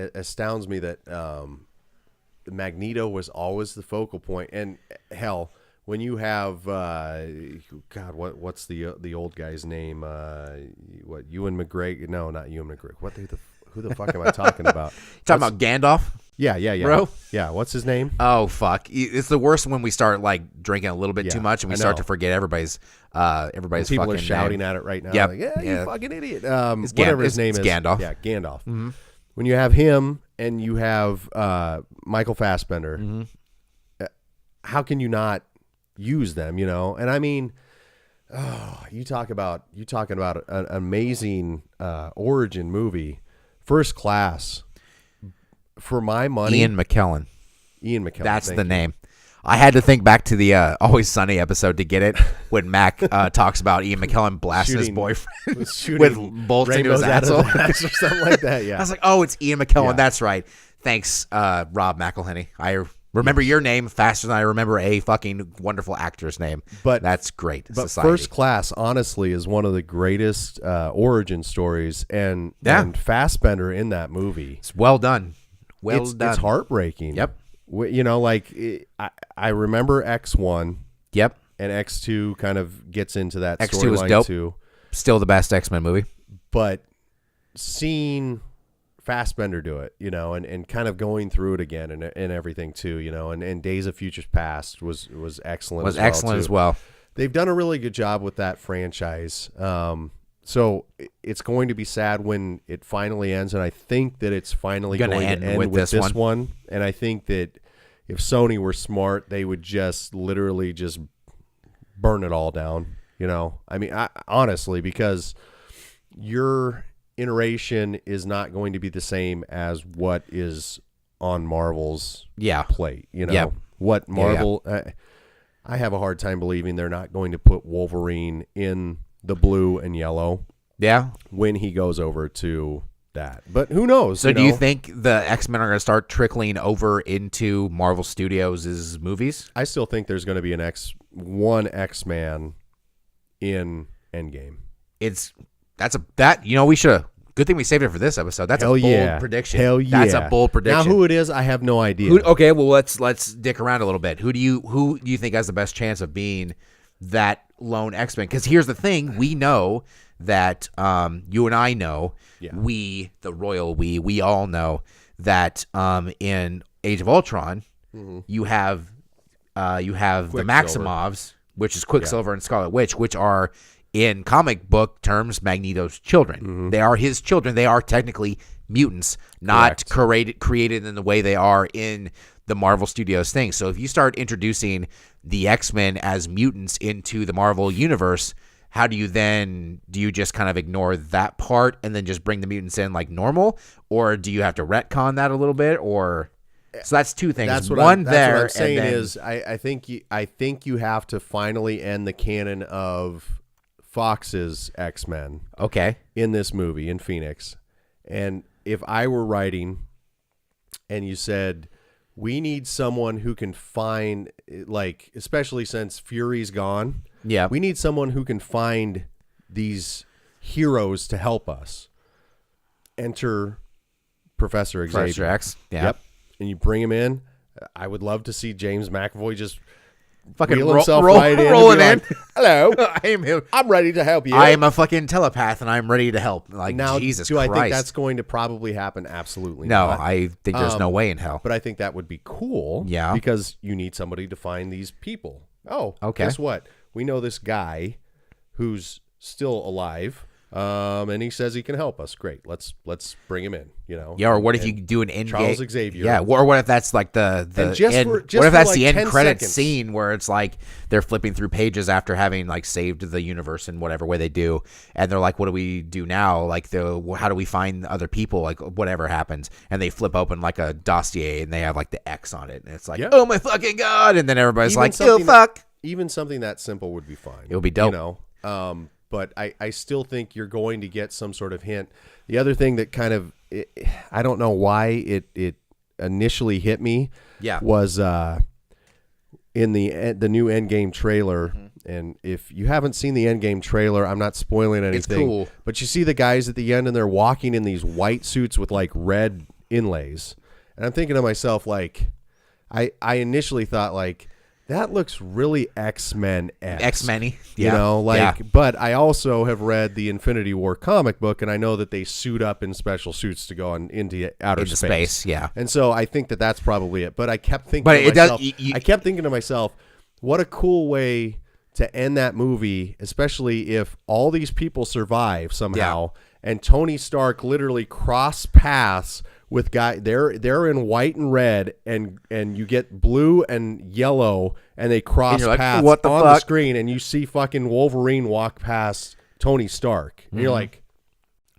Magneto was always the focal point, and hell, when you have God, what's the old guy's name? Ewan McGregor? No, not Ewan McGregor. Who the fuck am I talking about? Talking about Gandalf? Yeah, bro. Yeah, what's his name? Oh fuck! It's the worst when we start like drinking a little bit too much and we start to forget everybody's people fucking are shouting name. at it right now. Yep. Like, you fucking idiot. It's whatever his name it's is. Gandalf. Yeah, Gandalf. Mm-hmm. When you have him and you have Michael Fassbender, how can you not use them? You know, and I mean, you talking about an amazing origin movie, First Class. For my money, Ian McKellen. That's the name. I had to think back to the Always Sunny episode to get it when Mac talks about Ian McKellen blasting his boyfriend with bolts into his asshole or something like that. Yeah, I was like, oh, it's Ian McKellen. Yeah. That's right. Thanks, Rob McElhenney. I remember your name faster than I remember a fucking wonderful actor's name. But that's great. But First Class, honestly, is one of the greatest origin stories, and Fassbender in that movie. It's well done. It's heartbreaking. Yep. You know, like I remember X1. Yep. And X2 kind of gets into that X2 was storyline dope. too. Still the best X-Men movie. But seeing Fassbender do it, you know, and kind of going through it again and everything too, you know, and Days of Futures Past was excellent. As well. They've done a really good job with that franchise. So it's going to be sad when it finally ends, and I think that it's finally going to end with this one. And I think that if Sony were smart, they would just literally just burn it all down. You know, I mean, honestly, because your iteration is not going to be the same as what is on Marvel's plate. You know, what Marvel. I have a hard time believing they're not going to put Wolverine in the blue and yellow when he goes over to that, but who knows? So do you think the X-Men are going to start trickling over into Marvel Studios' movies? I still think there's going to be one X-Man in Endgame. We should have. Good thing we saved it for this episode. That's a bold prediction. Hell yeah. That's a bold prediction. Now who it is, I have no idea. Okay, well let's dick around a little bit. Who do you think has the best chance of being that lone X-Men? Because here's the thing, we know that you and I know, we all know that in Age of Ultron, you have the Maximovs, which is Quicksilver and Scarlet Witch, which are in comic book terms Magneto's children. They are his children. They are technically mutants, not created in the way they are in the Marvel Studios thing. So if you start introducing the X-Men as mutants into the Marvel universe, how do you just kind of ignore that part and then just bring the mutants in like normal, or do you have to retcon that a little bit? Or so that's two things. That's what One I'm, there, that's what I'm saying and then, is I think you have to finally end the canon of Fox's X-Men okay, in this movie in Phoenix. And if I were writing and you said we need someone who can find, like, especially since Fury's gone, yeah, we need someone who can find these heroes to help us. Enter Professor Xavier. Professor X, yeah. Yep. And you bring him in. I would love to see James McAvoy just Fucking wheel himself roll right in. rolling and be in. like, hello, I am him. I'm ready to help you. I am a fucking telepath, and I'm ready to help. Like, now, Jesus do Christ. I think that's going to probably happen? Absolutely no, not. I think there's no way in hell. But I think that would be cool. Yeah. Because you need somebody to find these people. Oh, Okay. Guess what? We know this guy who's still alive, and he says he can help us. Great. Let's bring him in. You know. Yeah, or what if And you do an end Charles game? Xavier. Yeah, or what if that's like the And just end, for- just what if for that's like the end 10 credit seconds. scene where it's like they're flipping through pages after having like saved the universe in whatever way they do, and they're like, what do we do now? Like, how do we find other people? Like, whatever happens, and they flip open like a dossier and they have like the X on it, and it's like, Yeah. oh my fucking god, and then everybody's Even like, oh something fuck. Even something that simple would be fine. It would be dope. You know. But I still think you're going to get some sort of hint. The other thing that kind of I don't know why it initially hit me Yeah. was in the new Endgame trailer. And if you haven't seen the Endgame trailer, I'm not spoiling anything. It's cool. But you see the guys at the end and they're walking in these white suits with like red inlays. And I'm thinking to myself, like, I initially thought, like, that looks really X-Men-esque. X-Men-y. You Yeah. know, like, Yeah. but I also have read the Infinity War comic book, and I know that they suit up in special suits to go into outer Into space. space, yeah. And so I think that that's probably it. But I kept thinking But to it does- myself, you- I kept thinking to myself, what a cool way to end that movie, especially if all these people survive somehow, and Tony Stark literally cross paths with they're in white and red, and you get blue and yellow, and they cross And you're like, paths what the on the fuck? screen, and you see fucking Wolverine walk past Tony Stark, and you're like,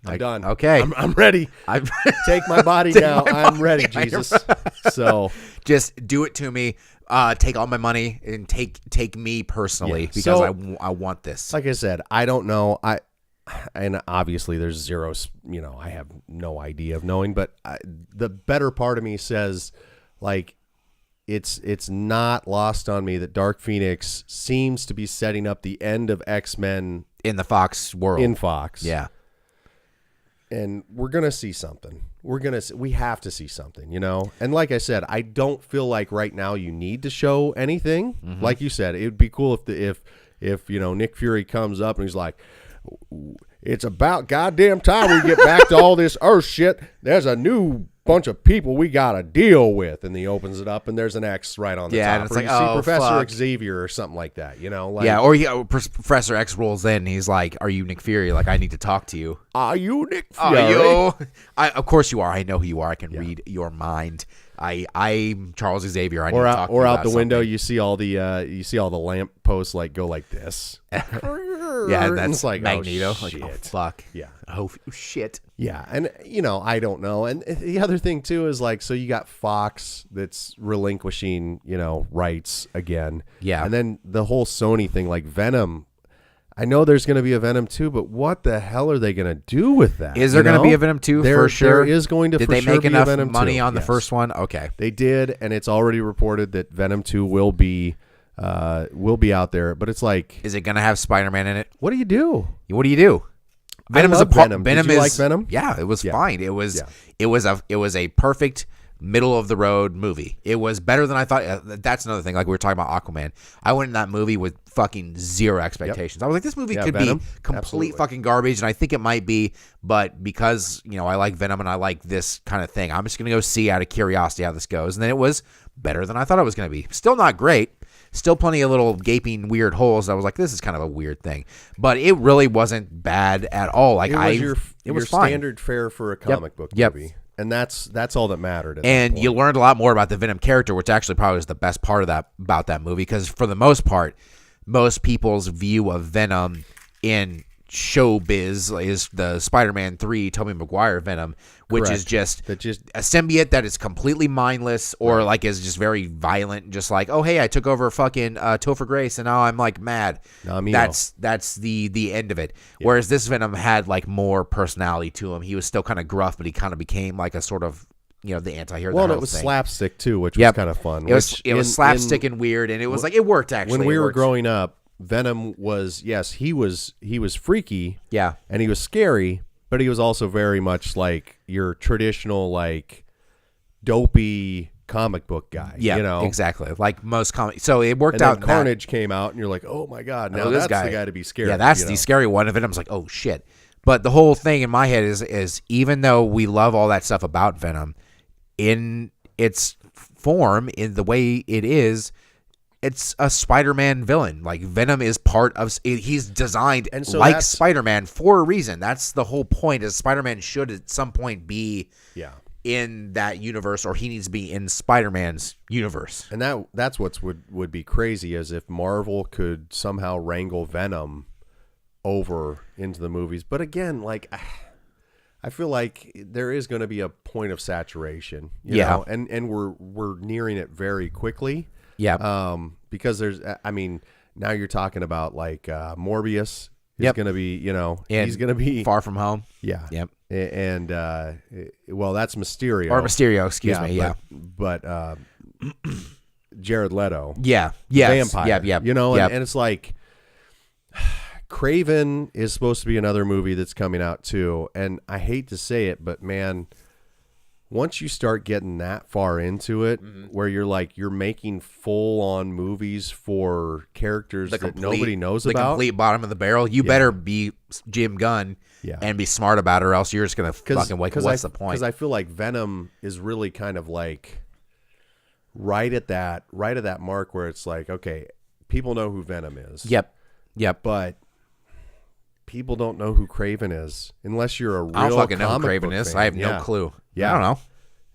I'm done. okay. I'm ready. I've Take my body Take now. my I'm body. ready, Jesus. So just do it to me. Take all my money and take me personally Yeah. because So- I want this. like I said, I don't know. And obviously there's zero, I have no idea of knowing, but the better part of me says, like, it's not lost on me that Dark Phoenix seems to be setting up the end of X-Men In the Fox world. in Fox. Yeah. And we're going to see something. We have to see something, you know? And like I said, I don't feel like right now you need to show anything. Mm-hmm. Like you said, it would be cool if you know, Nick Fury comes up and he's like, it's about goddamn time we get back to all this Earth shit. There's a new bunch of people we got to deal with. And he opens it up and there's an X right on the Yeah, top. and it's Or like, you see oh, Professor fuck. Xavier or something like that, you know? Like, Yeah, or Professor X rolls in and he's like, are you Nick Fury? Like, I need to talk to you. are you Nick Are Fury? you? Of course you are. I know who you are. I can read your mind. I'm Charles Xavier. I need to talk to you Or out about the window, something. you see all the lamp posts like go like this. Yeah, and that's It's like, Magneto. oh, Like, oh, shit. fuck. Yeah. Oh, shit. Yeah, and you know, I don't know. And the other thing too is like, so you got Fox that's relinquishing, you know, rights again. Yeah. And then the whole Sony thing, like Venom. I know there's going to be a Venom 2, but what the hell are they going to do with that? Is there going to be a Venom 2 for sure? There is going to Did for they sure make be enough a Venom money 2. on the Yes. first one? Okay. They did, and it's already reported that Venom 2 will be out there. But it's like, Is it going to have Spider-Man in it? what do you do? What do you do? Venom is a love part. Venom. Venom Did you is like Venom? Yeah, it was Yeah. fine. It was Yeah. it was a perfect middle of the road movie. It was better than I thought. That's another thing. Like we were talking about Aquaman. I went in that movie with fucking zero expectations. I was like, this movie Yeah, could Venom. be complete Absolutely. fucking garbage, and I think it might be. But because I like Venom and I like this kind of thing, I'm just gonna go see out of curiosity how this goes. And then it was better than I thought it was gonna be. Still not great. Still plenty of little gaping weird holes. I was like, this is kind of a weird thing, but it really wasn't bad at all. Like It was fine. standard fare for a comic book Yep. movie, and that's all that mattered. At that And point. you learned a lot more about the Venom character, which actually probably is the best part of about that movie, because for the most part, most people's view of Venom in showbiz is the Spider-Man 3 Tobey Maguire Venom, which Correct. is just That just a symbiote that is completely mindless or like is just very violent and just like, oh hey, I took over fucking Topher Grace and now I'm like mad. That's the end of it. Yeah. Whereas this Venom had like more personality to him. He was still kind of gruff, but he kind of became like a sort of, you know, the anti-hero. Well, it was slapstick too, which was kind of fun. It was slapstick and weird, and it was like it worked actually. When we were growing up, Venom was he was freaky, yeah, and he was scary, but he was also very much like your traditional like dopey comic book guy. Yeah, you know exactly, like most comic. So it worked and out. Then Carnage came out, and you're like, oh my god, now that's the guy to be scared. Yeah, that's the scary one. And Venom's like, oh shit. But the whole thing in my head is even though we love all that stuff about Venom, in its form, in the way it is, it's a Spider-Man villain. Like Venom is part of. He's designed and so like Spider-Man for a reason. That's the whole point. Is Spider-Man should at some point be in that universe, or he needs to be in Spider-Man's universe. And that's what would be crazy, is if Marvel could somehow wrangle Venom over into the movies. But again, like I feel like there is going to be a point of saturation, you know? And we're nearing it very quickly. Yeah. Because now you're talking about like Morbius is going to be, you know, and he's going to be Far From Home. Yeah. Yep. And well, that's Mysterio. Or Mysterio, excuse me. But Jared Leto. Yeah. Yeah. Vampire. Yeah. You know, and it's like Craven is supposed to be another movie that's coming out too, and I hate to say it, but man, once you start getting that far into it, where you're making full-on movies for characters that nobody knows about, the complete bottom of the barrel, you better be Jim Gunn and be smart about it, or else you're just gonna fucking what's the point? Because I feel like Venom is really kind of like right at that mark where it's like, okay, people know who Venom is. Yep. But people don't know who Craven is unless you're a real I don't fucking know who comic Craven book is. fan. I have no clue. Yeah. I don't know.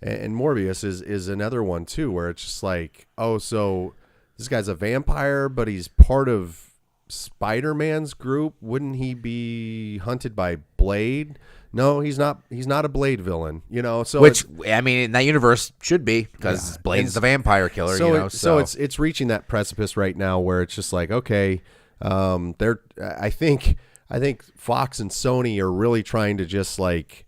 And Morbius is another one too, where it's just like, oh, so this guy's a vampire, but he's part of Spider-Man's group. Wouldn't he be hunted by Blade? No, he's not. He's not a Blade villain, you know. So which I mean, in that universe should be, because Blade's the vampire killer. So you know, so it's reaching that precipice right now where it's just like, okay, I think Fox and Sony are really trying to just like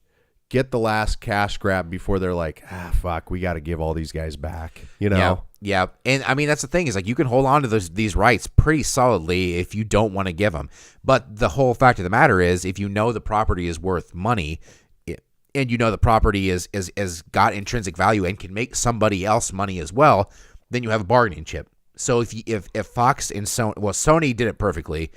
get the last cash grab before they're like, fuck, we got to give all these guys back, you know? Yeah. And I mean, that's the thing, is like you can hold on to these rights pretty solidly if you don't want to give them. But the whole fact of the matter is, if you know the property is worth money, and you know the property is got intrinsic value and can make somebody else money as well, then you have a bargaining chip. So if Fox and Sony did it perfectly.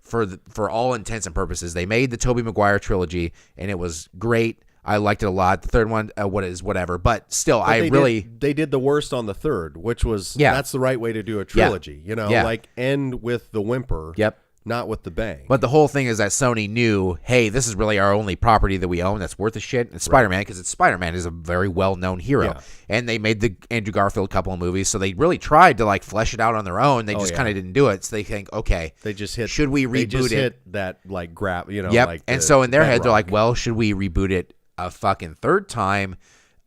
For all intents and purposes, they made the Tobey Maguire trilogy, and it was great. I liked it a lot. The third one, whatever. But still, they did the worst on the third, which was that's the right way to do a trilogy. You know, like end with the whimper. Yep. Not with the bang. But the whole thing is that Sony knew, hey, this is really our only property that we own that's worth a shit. It's Spider-Man, because Spider-Man is a very well-known hero. Yeah. And they made the Andrew Garfield couple of movies, so they really tried to like flesh it out on their own. They just kind of didn't do it. So they think, okay, should we reboot it? Hit that like grab, you know? Yep. Like and so in their head, they're like, well, should we reboot it a fucking third time?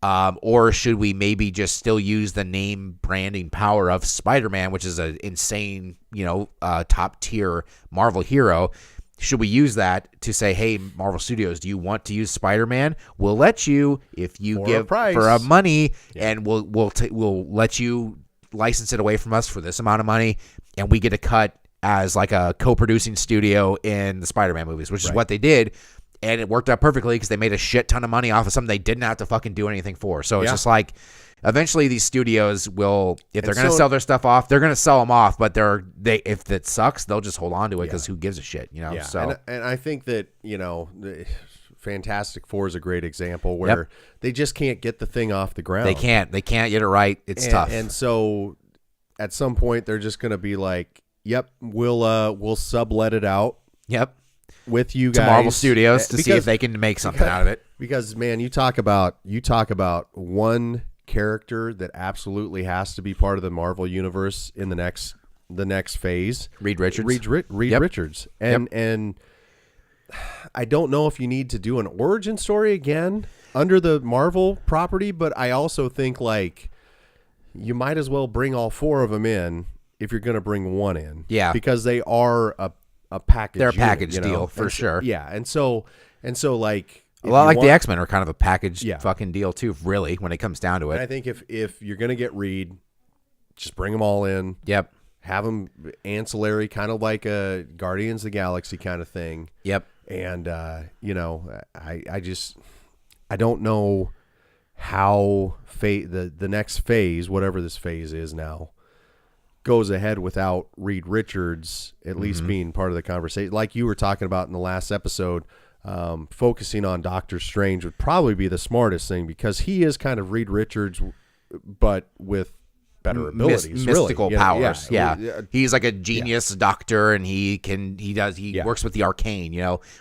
Or should we maybe just still use the name branding power of Spider-Man, which is an insane, top tier Marvel hero? Should we use that to say, hey, Marvel Studios, do you want to use Spider-Man? We'll let you if you give for a money, and we'll let you license it away from us for this amount of money, and we get a cut as like a co-producing studio in the Spider-Man movies, which is what they did. And it worked out perfectly because they made a shit ton of money off of something they didn't have to fucking do anything for. So it's just like, eventually these studios will, if they're going to sell their stuff off, they're going to sell them off. But if it sucks, they'll just hold on to it because who gives a shit, you know? Yeah. So and I think that, the Fantastic Four is a great example where they just can't get the thing off the ground. They can't get it right. It's tough. And so at some point they're just going to be like, yep, we'll sublet it out. Yep. With you guys to Marvel Studios to see if they can make something out of it. Because man, you talk about one character that absolutely has to be part of the Marvel universe in the next the next phase. Reed Richards. Reed Yep. Richards. And I don't know if you need to do an origin story again under the Marvel property, but I also think like you might as well bring all 4 of them in if you're going to bring one in. Yeah. Because they are a package. They're a unit, package you know? deal for sure. Yeah. And so like A lot like the X-Men are kind of a package Yeah. fucking deal too, really, when it comes down to And I it. think if you're going to get Reed, just bring them all in. Yep. Have them ancillary, kind of like a Guardians of the Galaxy kind of thing. Yep. And I don't know how the next phase, whatever this phase is now, goes ahead without Reed Richards at least being part of the conversation. Like you were talking about in the last episode, focusing on Doctor Strange would probably be the smartest thing because he is kind of Reed Richards, but with better abilities, mystical really. powers. Yeah. He's like a genius doctor, and he works with the arcane.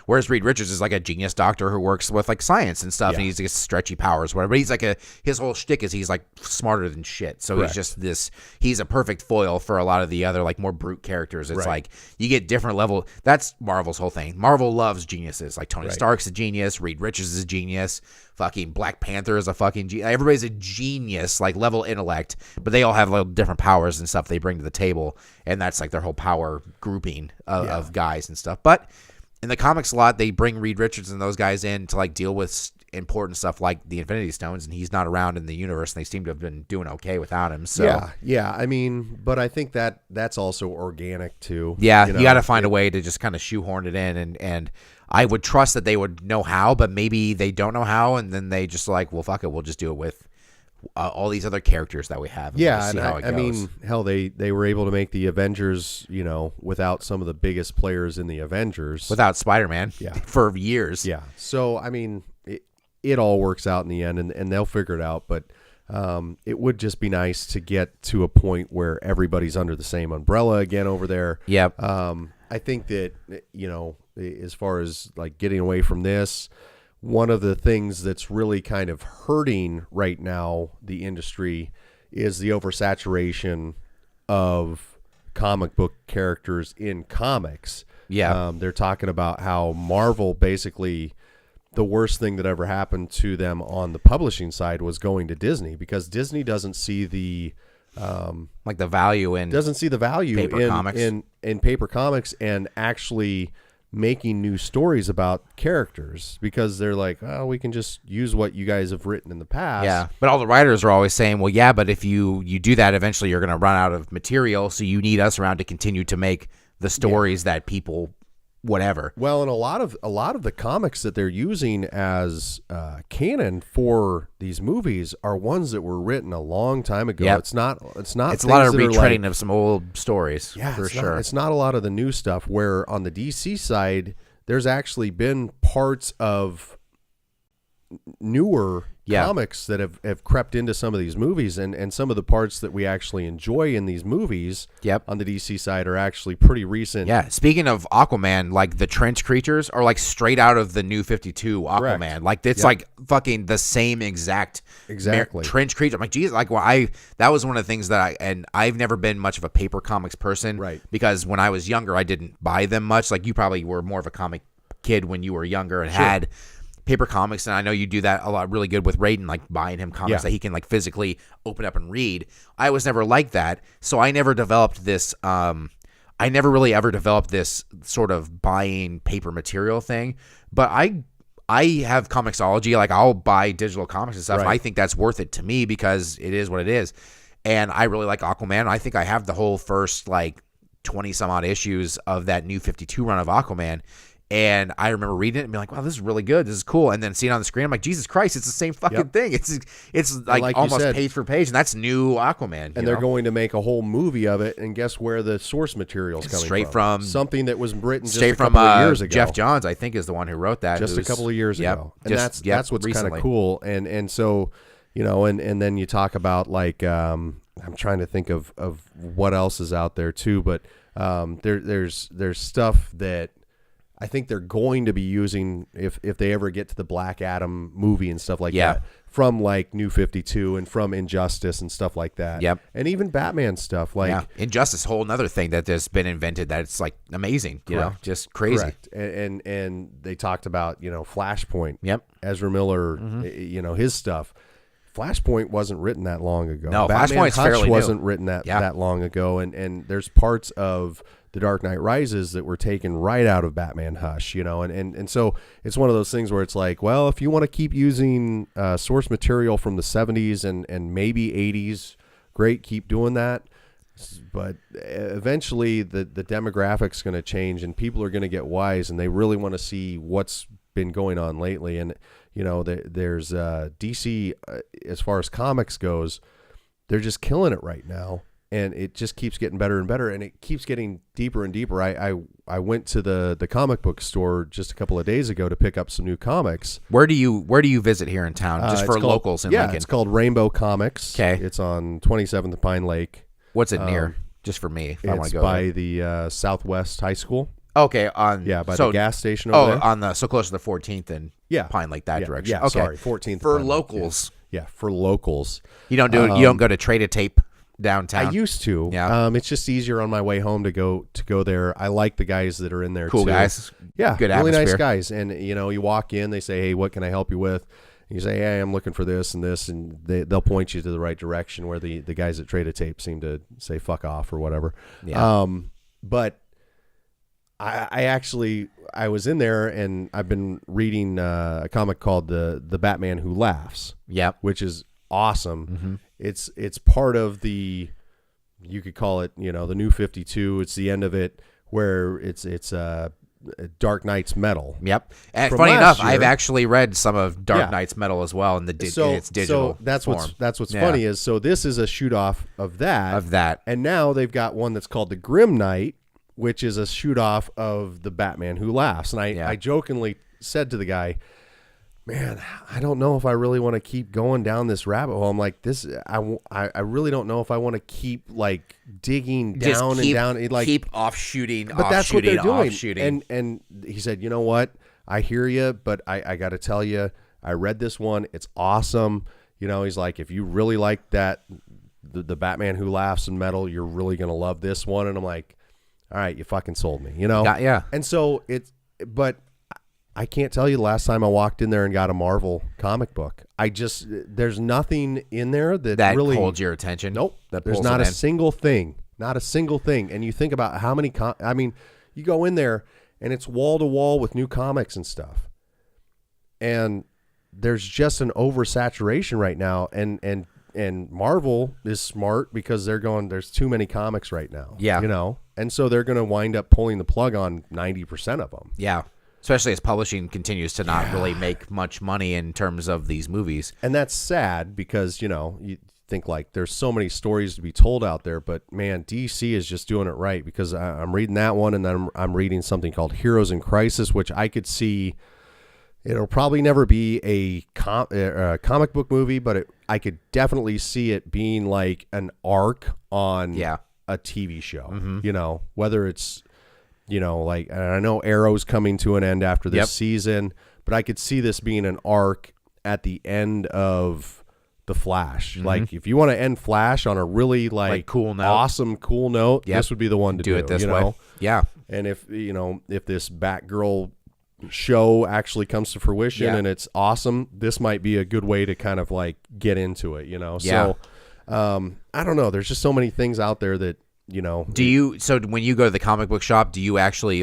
Whereas Reed Richards is like a genius doctor who works with like science and stuff, and he's like stretchy powers, whatever. But he's like his whole shtick is he's like smarter than shit. So Correct. he's just he's a perfect foil for a lot of the other like more brute characters. It's like you get different level. That's Marvel's whole thing. Marvel loves geniuses. Like Tony Stark's a genius. Reed Richards is a genius. Fucking Black Panther is a fucking genius. Everybody's a genius, like level intellect, but they all have little different powers and stuff they bring to the table, and that's like their whole power grouping of guys and stuff. But in the comics a lot, they bring Reed Richards and those guys in to like deal with important stuff like the Infinity Stones, and he's not around in the universe, and they seem to have been doing okay without him. So yeah. I mean, but I think that's also organic too. Yeah, you got to find a way to just kind of shoehorn it in, and I would trust that they would know how, but maybe they don't know how, and then they just like, well, fuck it, we'll just do it with all these other characters that we have. And Yeah, we'll see and how it I goes. mean, hell, they were able to make the Avengers, without some of the biggest players in the Avengers. Without Spider-Man, for years. Yeah, so I mean, it all works out in the end, and they'll figure it out. But it would just be nice to get to a point where everybody's under the same umbrella again over there. Yep. I think that as far as like getting away from this, one of the things that's really kind of hurting right now the industry is the oversaturation of comic book characters in comics. Yeah. They're talking about how Marvel basically the worst thing that ever happened to them on the publishing side was going to Disney, because Disney doesn't see the like the value in paper comics. in paper comics and actually making new stories about characters, because they're like, oh, we can just use what you guys have written in the past. Yeah, but all the writers are always saying, well, yeah, but if you do that, eventually you're going to run out of material, so you need us around to continue to make the stories that people whatever. Well, and a lot of the comics that they're using as canon for these movies are ones that were written a long time ago. Yep. It's not. It's a lot of retreading of some old stories. Yeah, for it's sure. It's not a lot of the new stuff. Where on the DC side, there's actually been parts of newer comics that have crept into some of these movies, and some of the parts that we actually enjoy in these movies on the DC side are actually pretty recent. Yeah, speaking of Aquaman, like the trench creatures are like straight out of the new 52 Aquaman. Correct. Like it's like fucking the same exact trench creature. I'm like, geez, like that was one of the things that I've never been much of a paper comics person, right? Because when I was younger, I didn't buy them much. Like you probably were more of a comic kid when you were younger and had paper comics, and I know you do that a lot, really good with Raiden, like buying him comics that he can like physically open up and read. I was never like that, so I never developed this. I never really ever developed this sort of buying paper material thing. But I have Comixology, like I'll buy digital comics and stuff. And I think that's worth it to me because it is what it is, and I really like Aquaman. I think I have the whole first like 20 some odd issues of that new 52 run of Aquaman. And I remember reading it and being like, wow, this is really good. This is cool. And then seeing it on the screen, I'm like, Jesus Christ, it's the same fucking thing. It's like almost page for page. And that's new Aquaman. And they're going to make a whole movie of it. And guess where the source material is coming straight from? Something that was written just straight a couple of years ago. Jeff Johns, I think, is the one who wrote that. Just a couple of years ago. And that's what's kind of cool. And so, and then you talk about like, I'm trying to think of what else is out there too. But there's stuff that I think they're going to be using if they ever get to the Black Adam movie and stuff like that, from like New 52 and from Injustice and stuff like that. Yep. And even Batman stuff like Injustice, whole another thing that has been invented that it's like amazing, you know, just crazy. Correct. And they talked about, Flashpoint. Yep. Ezra Miller, his stuff. Flashpoint wasn't written that long ago. No, Batman Flashpoint's Hush fairly new. wasn't written that long ago, and there's parts of The Dark Knight Rises that were taken right out of Batman Hush, and so it's one of those things where it's like, well, if you want to keep using source material from the 70s and maybe 80s, great, keep doing that. But eventually the demographic's going to change and people are going to get wise and they really want to see what's been going on lately. And there's DC as far as comics goes, they're just killing it right now, and it just keeps getting better and better, and it keeps getting deeper and deeper. I went to the comic book store just a couple of days ago to pick up some new comics. Where do you visit here in town, just for locals in Lincoln? It's called Rainbow Comics. Okay, it's on 27th and Pine Lake. What's it near? Just for me, if I want to go. It's by the Southwest High School. Okay, by the gas station over there. On so close to the 14th and Pine Lake direction. Yeah, okay. Sorry, 14th for locals. Yeah, for locals. You don't you don't go to Trade a Tape downtown. I used to. Yeah. It's just easier on my way home to go there. I like the guys that are in there. Cool too. Guys. Yeah, good really atmosphere. nice guys. And you walk in, they say, "Hey, what can I help you with?" And you say, "Hey, I'm looking for this and this," and they'll point you to the right direction. Where the guys at Trade a Tape seem to say "fuck off" or whatever. Yeah. But I was in there and I've been reading a comic called the Batman Who Laughs. Yep. Which is awesome. Mm-hmm. It's part of the, you could call it, the New 52. It's the end of it where it's Dark Knight's Metal. Yep. And From funny enough, year. I've actually read some of Dark Knight's Metal as well in its digital So that's form. what's funny is, so this is a shoot off of that. Of that. And now they've got one that's called the Grim Knight, which is a shoot off of the Batman Who Laughs. And I jokingly said to the guy, "Man, I don't know if I really want to keep going down this rabbit hole." I'm like, I really don't know if I want to keep like digging down and down. Keep offshooting, but that's what they're doing. Offshooting. And he said, "You know what? I hear you, but I got to tell you, I read this one. It's awesome." He's like, "If you really like that, the Batman Who Laughs and Metal, you're really going to love this one." And I'm like, all right, you fucking sold me, Yeah. And so but I can't tell you the last time I walked in there and got a Marvel comic book. There's nothing in there that really holds your attention. Nope. That there's not a single thing. Not a single thing. And you think about how many, you go in there and it's wall to wall with new comics and stuff. And there's just an oversaturation right now. And Marvel is smart because they're going, there's too many comics right now. Yeah. And so they're going to wind up pulling the plug on 90% of them. Yeah. Especially as publishing continues to not really make much money in terms of these movies. And that's sad because, you think like there's so many stories to be told out there, but man, DC is just doing it right because I'm reading that one and then I'm reading something called Heroes in Crisis, which I could see it'll probably never be a comic book movie, but I could definitely see it being like an arc on a TV show, whether it's, like, and I know Arrow's coming to an end after this season, but I could see this being an arc at the end of The Flash. Like, if you want to end Flash on a really like cool note, awesome, cool note, this would be the one to do it this way. Yeah. And if this Batgirl show actually comes to fruition and it's awesome, this might be a good way to kind of like get into it, So I don't know. There's just so many things out there that, So when you go to the comic book shop, do you actually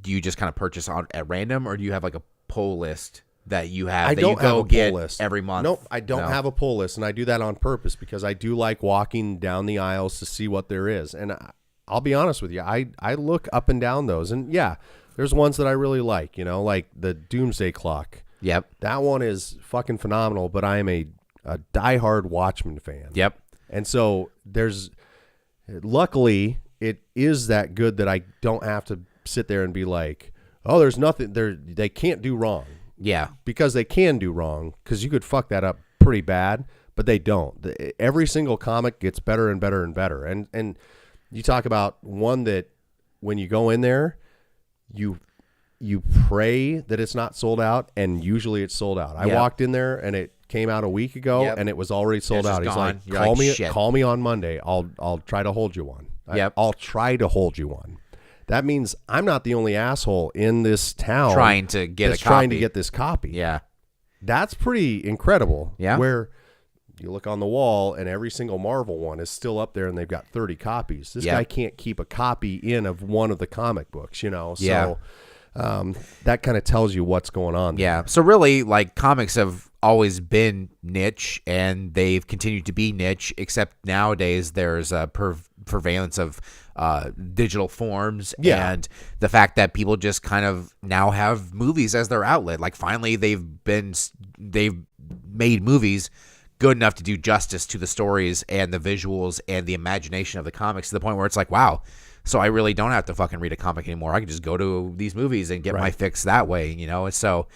do you just kind of purchase at random, or do you have like a pull list that you have? I that don't you go have a get pull list every month. Nope, I don't have a pull list, and I do that on purpose because I do like walking down the aisles to see what there is. And I'll be honest with you, I look up and down those, and there's ones that I really like, like the Doomsday Clock. Yep. That one is fucking phenomenal, but I am a diehard Watchmen fan. Yep. And so luckily it is that good that I don't have to sit there and be like, oh, there's nothing they can't do wrong. Yeah. Because they can do wrong, because you could fuck that up pretty bad, but they don't. Every single comic gets better and better and better. And you talk about one that when you go in there, you pray that it's not sold out, and usually it's sold out. I walked in there and it came out a week ago, Yep. and it was already sold It's out. just He's gone. like, You're like, shit. call me on Monday. I'll try to hold you one. Yep. I'll try to hold you one. That means I'm not the only asshole in this town Trying to get that's a copy. trying to get this copy. Yeah. That's pretty incredible. Yeah. Where you look on the wall and every single Marvel one is still up there and they've got 30 copies. This guy can't keep a copy in of one of the comic books, you know? So that kind of tells you what's going on there. Yeah. So really, like, comics have always been niche, and they've continued to be niche, except nowadays there's a prevalence of digital forms and the fact that people just kind of now have movies as their outlet. Like, finally they've made movies good enough to do justice to the stories and the visuals and the imagination of the comics to the point where it's like, wow, so I really don't have to fucking read a comic anymore. I can just go to these movies and get my fix that way, you know? And so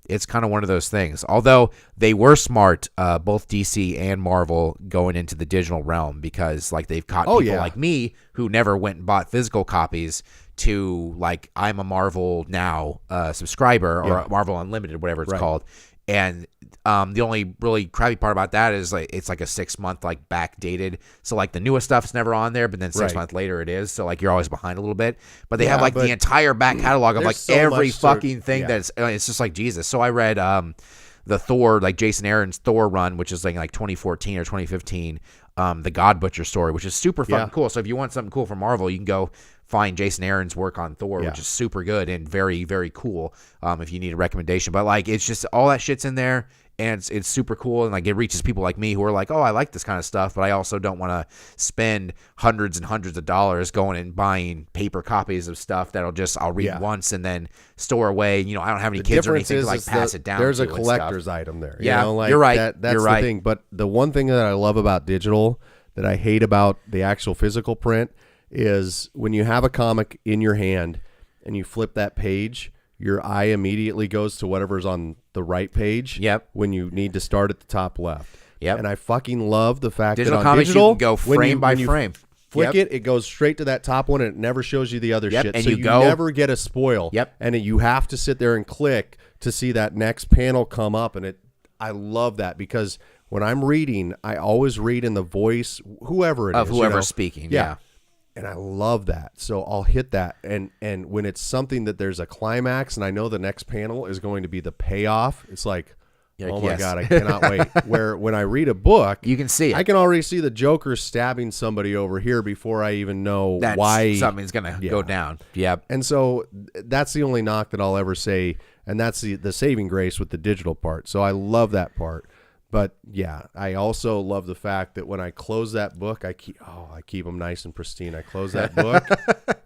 it's kind of one of those things. Although they were smart, both DC and Marvel, going into the digital realm, because like they've caught people like me who never went and bought physical copies to, like, I'm a Marvel Now subscriber or Marvel Unlimited, whatever it's called. And the only really crappy part about that is, like, it's like a 6 month, like, backdated. So, like, the newest stuff's never on there, but then 6 months later it is. So, like, you're always behind a little bit. But they have, like, the entire back catalog of, like, so every fucking thing that's, it's just like, Jesus. So I read the Thor, like, Jason Aaron's Thor run, which is like 2014 or 2015, the God Butcher story, which is super fucking cool. So if you want something cool from Marvel, you can go find Jason Aaron's work on Thor, which is super good and very, very cool, if you need a recommendation. But, like, it's just all that shit's in there, and it's super cool, and, like, it reaches people like me who are like, oh, I like this kind of stuff, but I also don't want to spend hundreds and hundreds of dollars going and buying paper copies of stuff that'll I'll read once and then store away. You know, I don't have any kids or anything to, like, pass it down. There's to a collector's item there. Yeah, you know, like, you're right. That's you're the right. thing. But the one thing that I love about digital that I hate about the actual physical print is when you have a comic in your hand and you flip that page, your eye immediately goes to whatever's on the right page. Yep. When you need to start at the top left. Yep. And I fucking love the fact Digital that on comics, digital, you can go frame by frame. Flick it goes straight to that top one, and it never shows you the other shit. And so you never get a spoil. Yep. And you have to sit there and click to see that next panel come up, and I love that, because when I'm reading, I always read in the voice, whoever it is. Of whoever's speaking, yeah. And I love that. So I'll hit that. And when it's something that there's a climax and I know the next panel is going to be the payoff, it's like, oh my God, I cannot wait. Where when I read a book, you can see it. I can already see the Joker stabbing somebody over here before I even know why something's going to go down. Yep. And so that's the only knock that I'll ever say. And that's the saving grace with the digital part. So I love that part. But yeah, I also love the fact that when I close that book, I keep them nice and pristine. I close that book,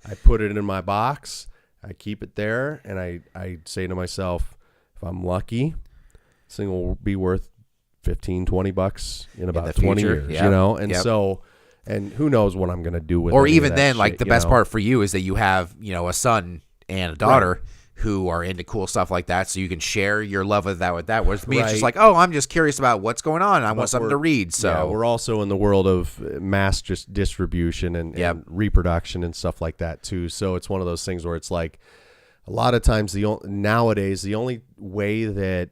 I put it in my box, I keep it there, and I say to myself, if I'm lucky, this thing will be worth $15-$20 in about 20 years, you know? And so, and who knows what I'm going to do with it. Or even then, like, the best part for you is that you have, you know, a son and a daughter who are into cool stuff like that, so you can share your love of that with that. Whereas me, it's just like, oh, I'm just curious about what's going on. I want something to read. So we're also in the world of mass distribution and reproduction and stuff like that too. So it's one of those things where it's like, a lot of times nowadays the only way that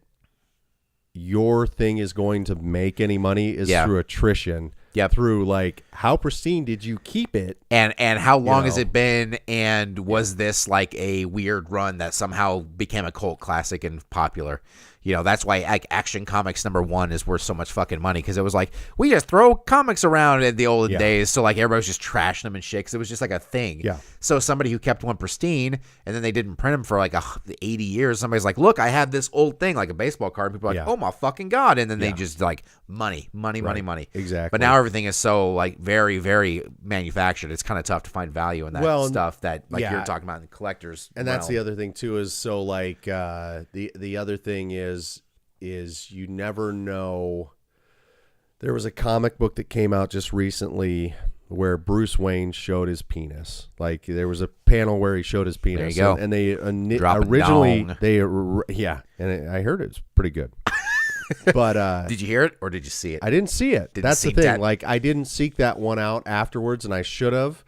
your thing is going to make any money is through attrition. Through, like, how pristine did you keep it, and how long has it been, and was this like a weird run that somehow became a cult classic and popular? You know, that's why, like, Action Comics #1 is worth so much fucking money, because it was like, we just throw comics around in the olden days, so, like, everybody was just trashing them and shit, because it was just like a thing. So somebody who kept one pristine, and then they didn't print them for like 80 years, somebody's like, look, I have this old thing, like a baseball card, and people are like, oh my fucking God, and then they just, like, money. Exactly. But now everything is so, like, very, very manufactured. It's kind of tough to find value in that stuff that, like, you're talking about in the collectors. And that's the other thing too, is so, like, the other thing is you never know. There was a comic book that came out just recently where Bruce Wayne showed his penis. Like, there was a panel where he showed his penis. There you go. And they originally and I heard it was pretty good. But did you hear it or did you see it? I didn't see it. That's the thing. Like, I didn't seek that one out afterwards, and I should have.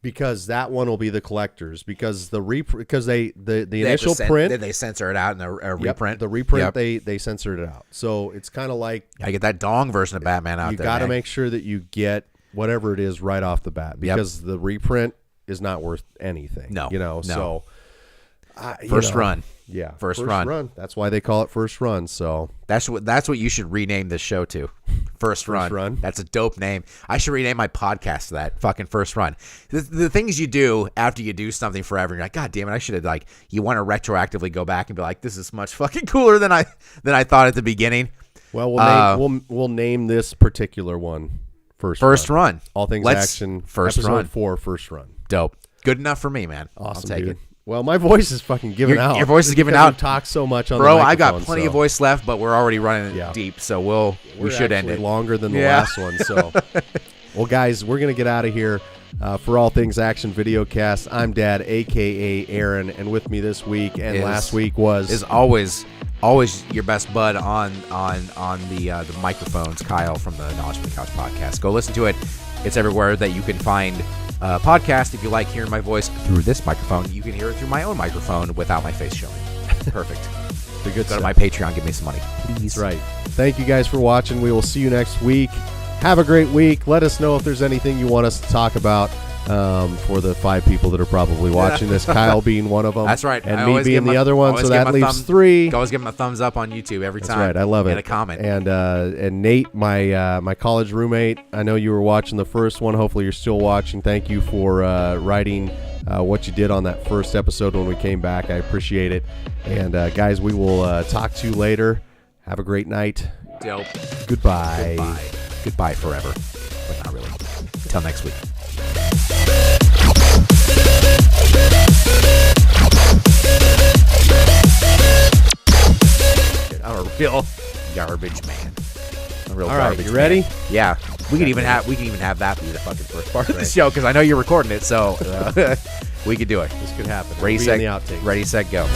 because that one will be the collectors because the initial have print they censor it out in a yep, reprint. the reprint they censored it out. So it's kind of like I get that dong version of Batman out you there. got to man. make sure that you get whatever it is right off the bat because the reprint is not worth anything. No, no. So first run. Yeah, first run. That's why they call it first run. So that's what you should rename this show to. First run. That's a dope name. I should rename my podcast to that. Fucking First Run. The things you do after you do something forever, and you're like, God damn it, I should have you want to retroactively go back and be like, this is much fucking cooler than I thought at the beginning. Well, we'll name this particular one First Run. All things action. First episode Run. 4 First Run. Dope. Good enough for me, man. Awesome, I'll take dude. it. Well, my voice is fucking giving out. Your voice is giving because out. We've talked so much on Bro, the I got microphone, plenty of voice left, but we're already running Yeah. deep, so we should end it. Longer than the last one. So, well, guys, we're gonna get out of here. For All Things Action Videocast, I'm Dad, aka Aaron, and with me this week and last week is always your best bud on the microphones, Kyle from the Knowledge from the Couch podcast. Go listen to it. It's everywhere that you can find podcast. If you like hearing my voice through this microphone, you can hear it through my own microphone without my face showing. Perfect. the good Go stuff. to my Patreon, give me some money, please. That's right. Thank you guys for watching. We will see you next week. Have a great week. Let us know if there's anything you want us to talk about for the 5 people that are probably watching this, Kyle being one of them. That's right. And I me always being give the my- other one, always so give that my leaves thumb- 3. Always give him a thumbs up on YouTube every That's time. right. I love it. And a comment. And Nate, my college roommate, I know you were watching the first one. Hopefully you're still watching. Thank you for writing what you did on that first episode when we came back. I appreciate it. And guys, we will talk to you later. Have a great night. Dope. Goodbye. Goodbye forever. But not really. Until next week. I'm a real garbage man. A real All right, garbage you ready? man. Yeah. We can even have that be the fucking first part of the show because I know you're recording it, so we could do it. This could happen. Ready, It'll be set, in the outtakes. ready, set, go.